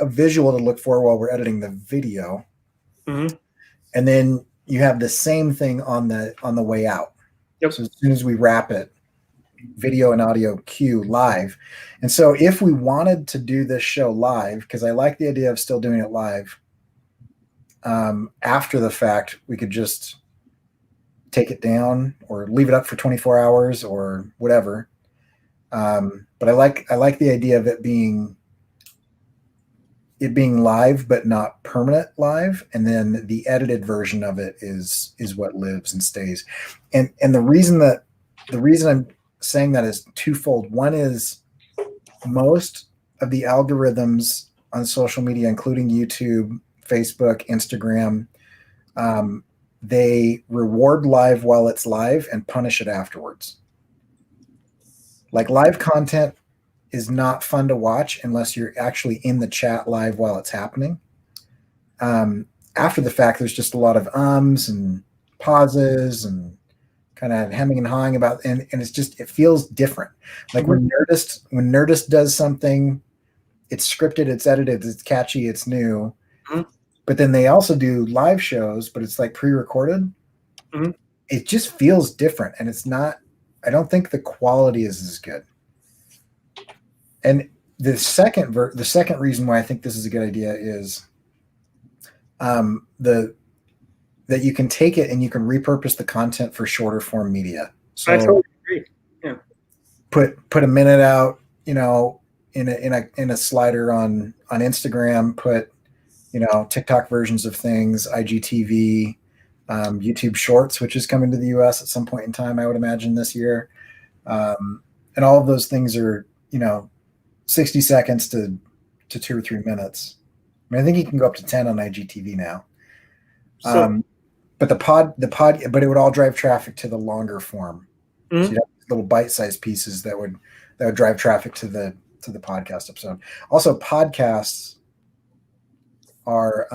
S1: a visual to look for while we're editing the video.
S2: Mm-hmm.
S1: And then you have the same thing on the way out.
S2: Yep.
S1: So as soon as we wrap it, video and audio cue live. And so if we wanted to do this show live, because I like the idea of still doing it live, after the fact, we could just take it down or leave it up for 24 hours or whatever. But I like the idea of it being live, but not permanent live. And then the edited version of it is what lives and stays. And the reason I'm saying that is twofold. One is most of the algorithms on social media, including YouTube, Facebook, Instagram, they reward live while it's live and punish it afterwards. Like, live content is not fun to watch unless you're actually in the chat live while it's happening. After the fact, there's just a lot of ums and pauses and kind of hemming and hawing about, and it's just, it feels different. Like when Nerdist does something, it's scripted, it's edited, it's catchy, it's new.
S2: Mm-hmm.
S1: But then they also do live shows, but it's like pre-recorded.
S2: Mm-hmm.
S1: It just feels different, and it's not, I don't think the quality is as good. And the second reason why I think this is a good idea is that you can take it and you can repurpose the content for shorter form media. So
S2: I totally agree. Yeah.
S1: Put a minute out, in a slider on Instagram, put, TikTok versions of things, IGTV, YouTube Shorts, which is coming to the US at some point in time, I would imagine this year. And all of those things are, 60 seconds to 2 or 3 minutes. I think you can go up to 10 on IGTV now. But but it would all drive traffic to the longer form. So you'd have little bite-sized pieces that would drive traffic to the podcast episode. Also, podcasts are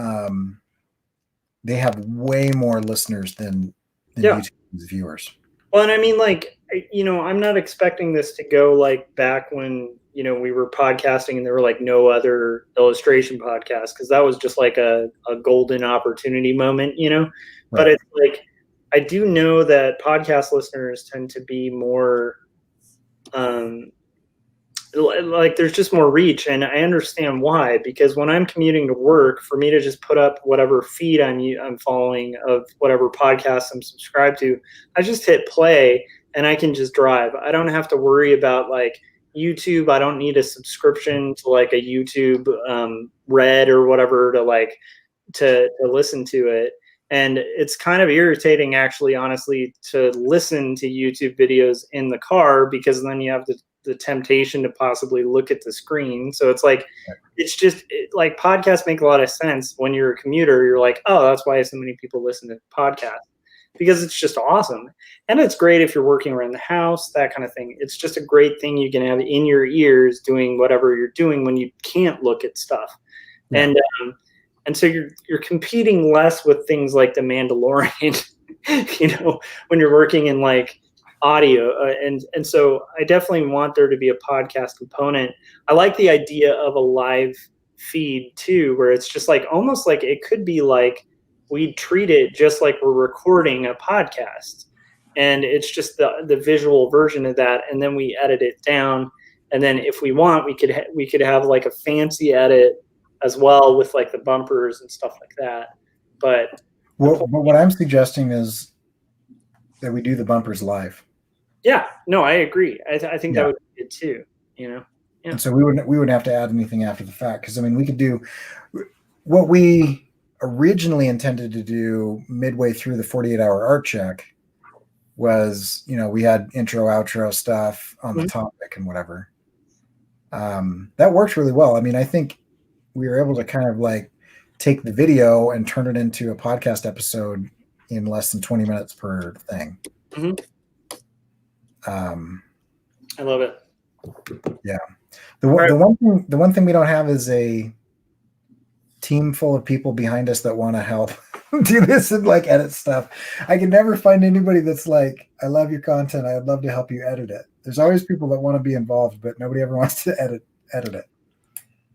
S1: they have way more listeners than YouTube's viewers.
S2: Well, and I mean, I'm not expecting this to go like back when, we were podcasting and there were like no other illustration podcasts, because that was just like a golden opportunity moment, Right. But it's like, I do know that podcast listeners tend to be more, like there's just more reach, and I understand why, because when I'm commuting to work, for me to just put up whatever feed I'm following of whatever podcast I'm subscribed to, I just hit play and I can just drive. I don't have to worry about like YouTube. I don't need a subscription to like a YouTube Red or whatever to listen to it. And it's kind of irritating, actually, honestly, to listen to YouTube videos in the car, because then you have the temptation to possibly look at the screen. So it's like, like podcasts make a lot of sense when you're a commuter. You're like, oh, that's why so many people listen to podcasts, because it's just awesome. And it's great if you're working around the house, that kind of thing. It's just a great thing you can have in your ears doing whatever you're doing when you can't look at stuff. Yeah. And so you're competing less with things like The Mandalorian, when you're working in like audio. And so I definitely want there to be a podcast component. I like the idea of a live feed too, where it's just like, almost like it could be like we treat it just like we're recording a podcast, and it's just the visual version of that. And then we edit it down. And then if we want, we could have like a fancy edit as well with like the bumpers and stuff like that. But
S1: what I'm suggesting is that we do the bumpers live.
S2: Yeah, no, I agree. I think that would be good too, Yeah.
S1: And so we wouldn't have to add anything after the fact, because we could do what we originally intended to do midway through the 48-hour art check. Was, we had intro, outro stuff on the topic and whatever. That worked really well. I think we were able to kind of like take the video and turn it into a podcast episode in less than 20 minutes per thing.
S2: I love it.
S1: Yeah. The one thing we don't have is a team full of people behind us that want to help do this and like edit stuff. I can never find anybody that's like, I love your content, I'd love to help you edit it. There's always people that want to be involved, but nobody ever wants to edit it.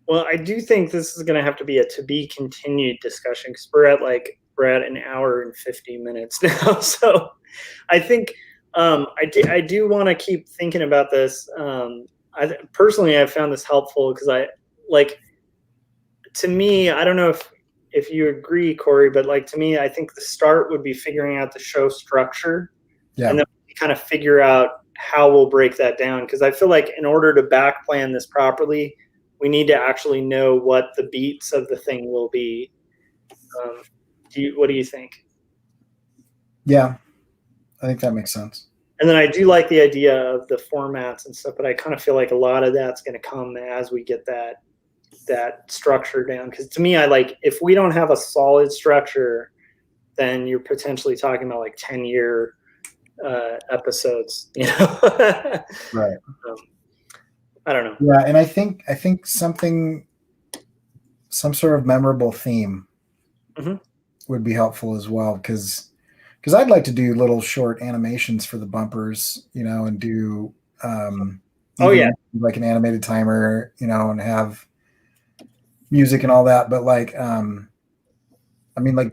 S2: Well, I do think this is going to have to be a to be continued discussion, because we're at an hour and 50 minutes now. So I think I do want to keep thinking about this. Personally, I found this helpful because to me, I don't know if you agree, Corey, but to me, I think the start would be figuring out the show structure, and then we kind of figure out how we'll break that down. Because I feel like in order to back plan this properly, we need to actually know what the beats of the thing will be. What do you think?
S1: Yeah, I think that makes sense.
S2: And then I do like the idea of the formats and stuff, but I kind of feel like a lot of that's going to come as we get that structure down. Because to me, if we don't have a solid structure, then you're potentially talking about 10-year episodes,
S1: Right.
S2: I don't know.
S1: Yeah, and I think some sort of memorable theme would be helpful as well, because I'd like to do little short animations for the bumpers, and do like an animated timer, and have music and all that. But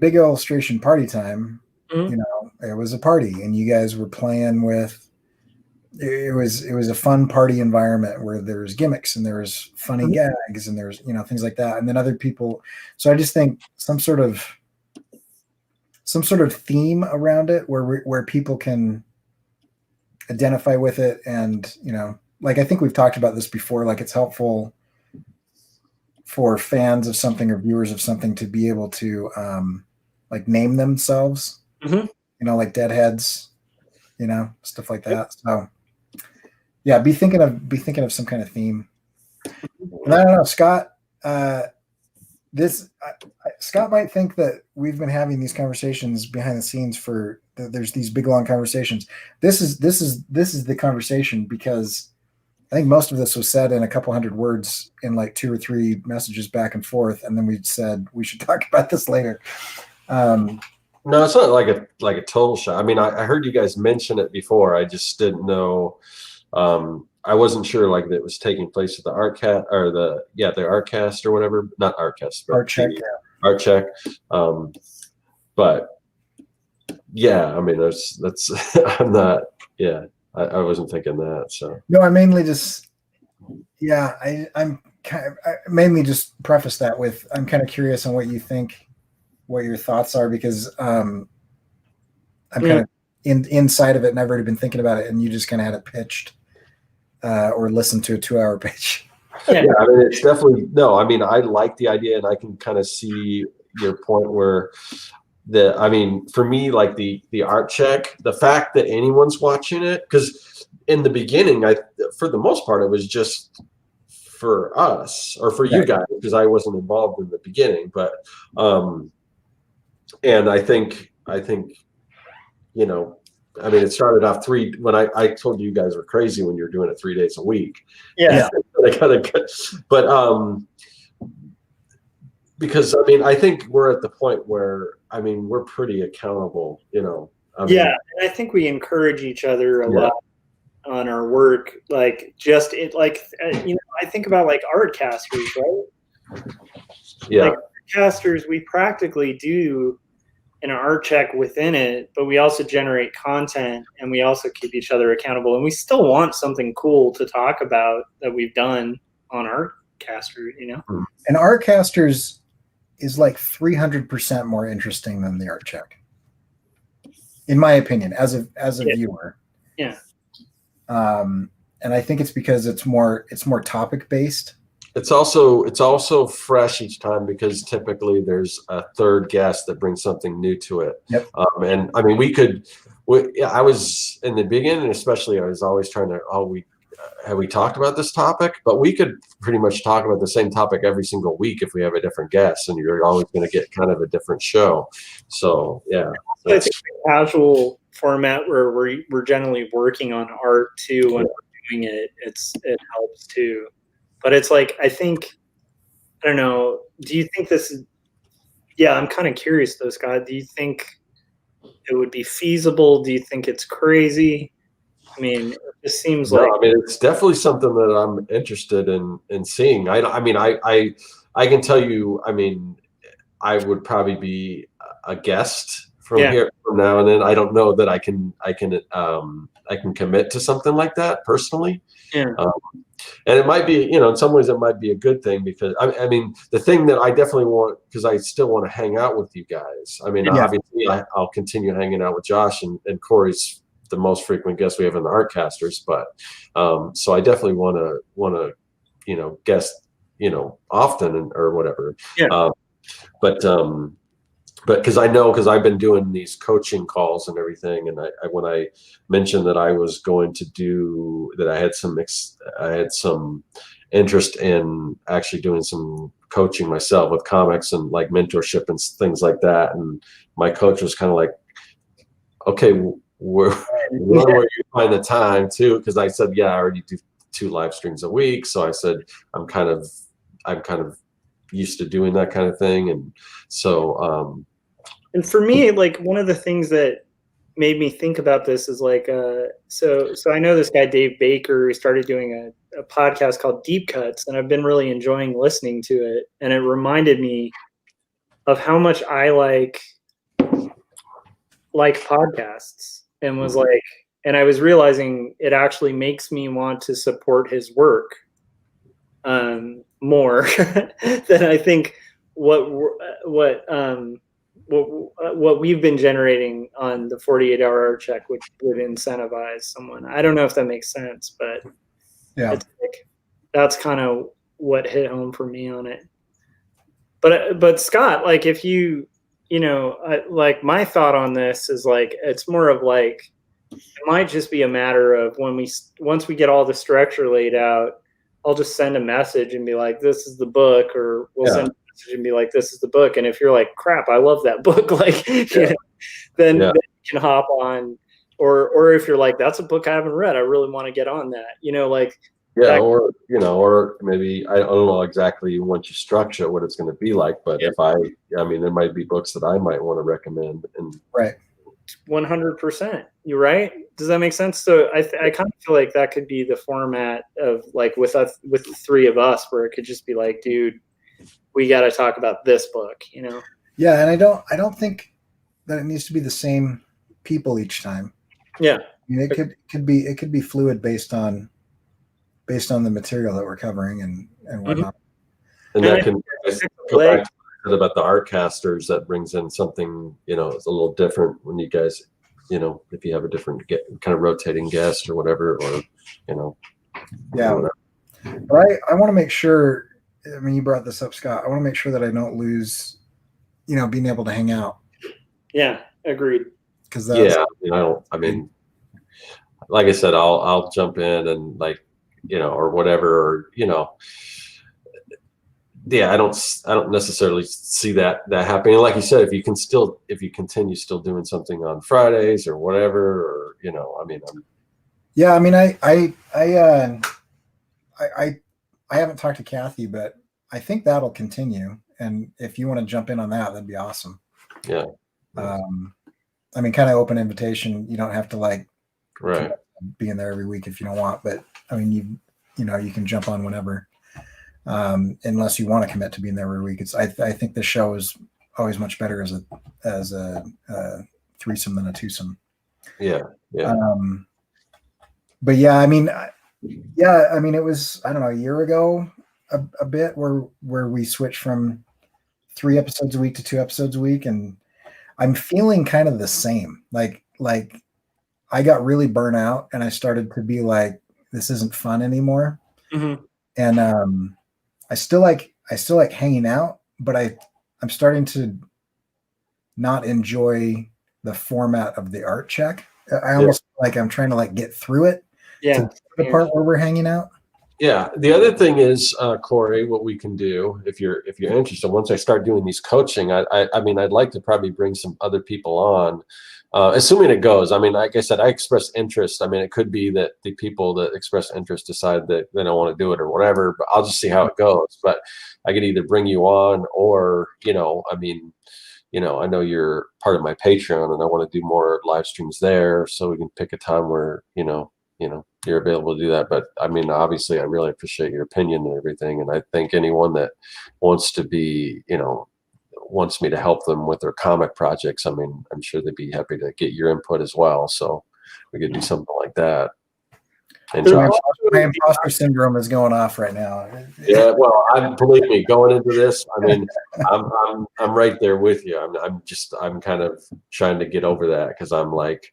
S1: Big Illustration Party Time, it was a party, and you guys were playing with it was a fun party environment where there's gimmicks and there's funny gags and there's things like that. And then other people. So I just think some sort of theme around it where people can identify with it, and like I think we've talked about this before. Like it's helpful for fans of something or viewers of something to be able to like name themselves. Like deadheads, stuff like that. So yeah, be thinking of some kind of theme. And I don't know, Scott. Scott might think that we've been having these conversations behind the scenes there's these big long conversations. This is the conversation, because I think most of this was said in a couple hundred words in like 2 or 3 messages back and forth, and then we said we should talk about this later.
S3: No, it's not like a total shot. I mean, I heard you guys mention it before. I just didn't know. I wasn't sure like that it was taking place at the Artcast or the Artcast or whatever. Not Artcast, but Art Check. But yeah, I mean, that's I'm not. Yeah, I wasn't thinking that. So
S1: no, I mainly just I'm mainly just preface that with I'm kind of curious on what you think. What your thoughts are, because I'm kind of inside of it and I've already been thinking about it, and you just kind of had it pitched or listened to a 2-hour pitch.
S3: Yeah, I mean, it's definitely I mean, I like the idea, and I can kind of see your point where I mean, for me, like the Art Check, the fact that anyone's watching it, because in the beginning, for the most part, it was just for us or for you guys, because I wasn't involved in the beginning, but and I think I mean, it started off when I told you guys were crazy when you were doing it 3 days a week.
S1: Yeah.
S3: But because I mean, I think we're at the point where I mean, we're pretty accountable,
S2: and I think we encourage each other a lot on our work. Like I think about like Artcasters, right?
S3: Yeah.
S2: Like Artcasters, we practically do an art check within it, but we also generate content and we also keep each other accountable, and we still want something cool to talk about that we've done on Artcaster,
S1: And Artcasters is like 300% more interesting than the Art Check, in my opinion, as a viewer.
S2: Yeah.
S1: And I think it's because it's more topic based.
S3: It's also fresh each time, because typically there's a third guest that brings something new to it.
S1: Yep.
S3: And I mean, I was in the beginning, especially, I was always trying to, have we talked about this topic? But we could pretty much talk about the same topic every single week if we have a different guest, and you're always going to get kind of a different show. So yeah.
S2: I think the casual format where we're generally working on art too when we're doing it, it helps too. But it's like, I don't know, do you think this is, I'm kind of curious though, Scott, do you think it would be feasible? Do you think it's crazy? I mean, it just seems like.
S3: I mean, it's definitely something that I'm interested in seeing. I mean, I can tell you, I mean, I would probably be a guest from now and then. I don't know that I can commit to something like that personally.
S2: Yeah.
S3: And it might be, in some ways it might be a good thing, because I mean, the thing that I definitely want, because I still want to hang out with you guys. I mean, obviously I'll continue hanging out with Josh, and Corey's the most frequent guest we have in the Artcasters, but so I definitely want to guest, often or whatever.
S1: Yeah.
S3: But because I've been doing these coaching calls and everything, and when I mentioned that I was going to do that, I had some interest in actually doing some coaching myself with comics and like mentorship and things like that. And my coach was kind of like, "Okay, where you find the time too?" Because I said, "Yeah, I already do 2 live streams a week." So I said, I'm kind of used to doing that kind of thing, and so.
S2: And for me, like one of the things that made me think about this is like, so I know this guy, Dave Baker, who started doing a podcast called Deep Cuts, and I've been really enjoying listening to it. And it reminded me of how much I like podcasts, and was like, and I was realizing it actually makes me want to support his work more than I think what we've been generating on the 48-hour art check would incentivize someone. I don't know if that makes sense, but
S1: Yeah.
S2: it's like, that's kind of what hit home for me on it. But Scott, like, if you know, like, my thought on this is like, it's more of like, it might just be a matter of once we get all the structure laid out, I'll just send a message and be like, this is the book, or we'll send a message and be like, this is the book. And if you're like, crap, I love that book, like, you know, then you can hop on, or if you're like, that's a book I haven't read, I really want to get on that, you know, like,
S3: or you know, or maybe I don't know exactly once you structure what it's going to be like, but if I mean, there might be books that I might want to recommend, and
S1: right.
S2: 100%. You're right. Does that make sense? So I kind of feel like that could be the format of, like, with the three of us, where it could just be like, dude, we got to talk about this book, you know?
S1: Yeah. And I don't think that it needs to be the same people each time.
S2: Yeah.
S1: I mean, it could be fluid based on the material that we're covering and whatnot.
S3: And that can go back to about the art casters. That brings in something, you know, it's a little different when you guys, you know, if you have a different kind of rotating guest or whatever, or, you know.
S1: Yeah. But I want to make sure, I mean, you brought this up, Scott. I want to make sure that I don't lose, you know, being able to hang out.
S2: Yeah, agreed.
S1: Because
S3: I mean, like I said, I'll jump in and, like, you know, or whatever, or, you know, I don't necessarily see that happening. Like you said, if you continue still doing something on Fridays or whatever, or, you know, I mean,
S1: I mean, I haven't talked to Kathy, but I think that'll continue. And if you want to jump in on that, that'd be awesome.
S3: Yeah.
S1: I mean, kind of open invitation. You don't have to, like,
S3: right,
S1: be in there every week if you don't want, but I mean, you know, you can jump on whenever, unless you want to commit to being there every week. I think the show is always much better as a threesome than a twosome.
S3: Yeah.
S1: But yeah, I mean, it was, I don't know, a year ago, a bit where we switched from 3 episodes a week to 2 episodes a week, and I'm feeling kind of the same. Like I got really burnt out, and I started to be like, this isn't fun anymore.
S2: Mm-hmm.
S1: And I still like hanging out, but I'm starting to not enjoy the format of the art check. I almost feel like I'm trying to, like, get through it.
S2: Yeah.
S1: To the part where we're hanging out.
S3: Yeah. The other thing is, Corey, what we can do, if you're interested, once I start doing these coaching, I mean, I'd like to probably bring some other people on, assuming it goes. I mean, like I said, I express interest. I mean, it could be that the people that express interest decide that they don't want to do it or whatever, but I'll just see how it goes. But I could either bring you on, or, you know, I mean, you know, I know you're part of my Patreon, and I want to do more live streams there, so we can pick a time where, you know, you're available to do that. But I mean, obviously, I really appreciate your opinion and everything. And I think anyone that wants to be, you know, wants me to help them with their comic projects, I mean, I'm sure they'd be happy to get your input as well. So we could do something like that. And
S1: my imposter syndrome is going off right now.
S3: Yeah, well, believe me, going into this, I mean, I'm right there with you. I'm kind of trying to get over that, because I'm like,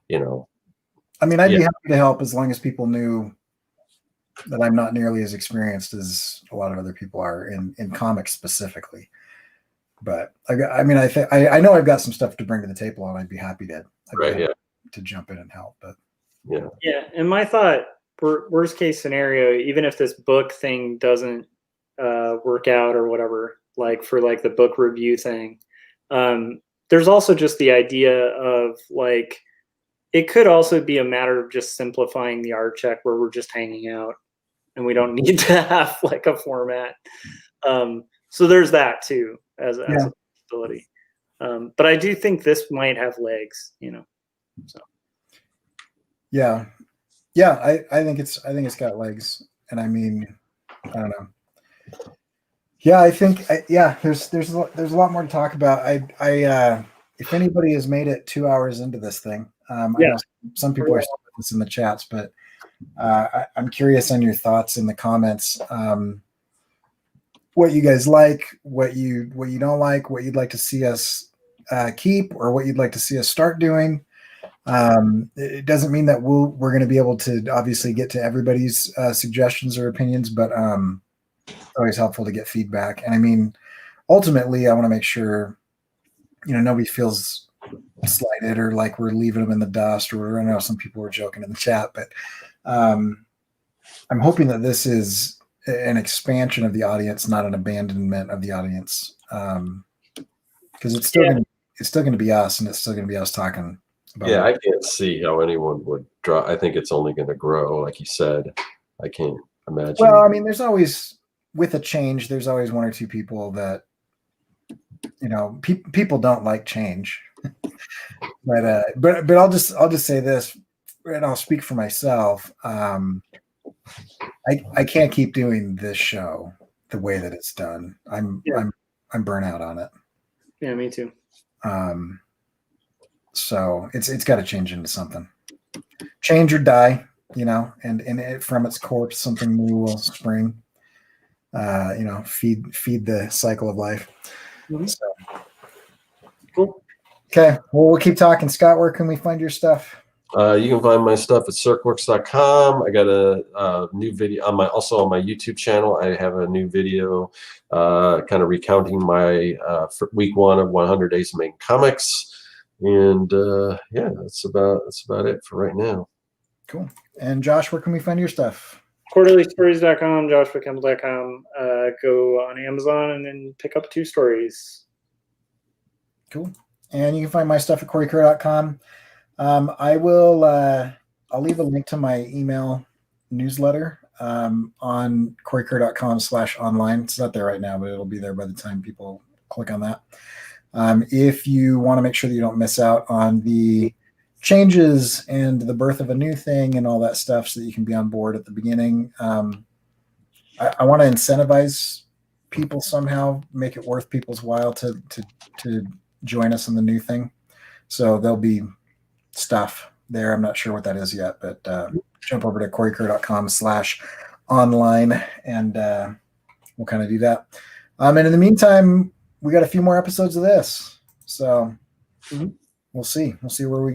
S3: you know.
S1: I mean, I'd be happy to help as long as people knew that I'm not nearly as experienced as a lot of other people are in comics specifically. But I mean, I know I've got some stuff to bring to the table, and I'd be happy to jump in and help. But
S2: yeah. And my thought, worst case scenario, even if this book thing doesn't work out or whatever, like for like the book review thing, there's also just the idea of, like, it could also be a matter of just simplifying the art check, where we're just hanging out and we don't need to have, like, a format. So there's that too, as a possibility. But I do think this might have legs, you know. So
S1: yeah, I think it's got legs, and I mean, I don't know. Yeah, I think there's a lot more to talk about. I if anybody has made it 2 hours into this thing, I know some people are still with us in the chats, but I'm curious on your thoughts in the comments. What you guys like, what you don't like, what you'd like to see us keep, or what you'd like to see us start doing. It doesn't mean that we're going to be able to obviously get to everybody's suggestions or opinions, but it's always helpful to get feedback. And I mean, ultimately, I want to make sure nobody feels slighted or like we're leaving them in the dust or whatever. I know some people were joking in the chat, but I'm hoping that this is an expansion of the audience, not an abandonment of the audience, because it's still going to be us, and it's still going to be us talking about
S3: I can't see how anyone would draw. I think it's only going to grow, like you said. I can't imagine.
S1: Well, I mean, there's always, with a change, there's always one or two people that people don't like change. but I'll just say this, and I'll speak for myself. I can't keep doing this show the way that it's done. I'm burnt out on it.
S2: Yeah, me too.
S1: So it's got to change into something. Change or die, and from its corpse, something new will spring. Feed the cycle of life.
S2: Mm-hmm.
S1: So.
S2: Cool.
S1: Okay. Well, we'll keep talking. Scott, where can we find your stuff?
S3: You can find my stuff at circworks.com. I got a new video on my YouTube channel. I have a new video kind of recounting my week 1 of 100 Days of Making Comics. And that's about it for right now.
S1: Cool. And Josh, where can we find your stuff?
S2: quarterlystories.com, joshvacampbell.com. Go on Amazon and then pick up 2 stories.
S1: Cool. And you can find my stuff at coreycurr.com. I'll leave a link to my email newsletter on coreycurr.com/online. It's not there right now, but it'll be there by the time people click on that. If you want to make sure that you don't miss out on the changes and the birth of a new thing and all that stuff so that you can be on board at the beginning, I want to incentivize people somehow, make it worth people's while to join us in the new thing. So there'll be stuff there. I'm not sure what that is yet, but jump over to coreycurr.com/online and we'll kind of do that. And in the meantime, we got a few more episodes of this. So we'll see where we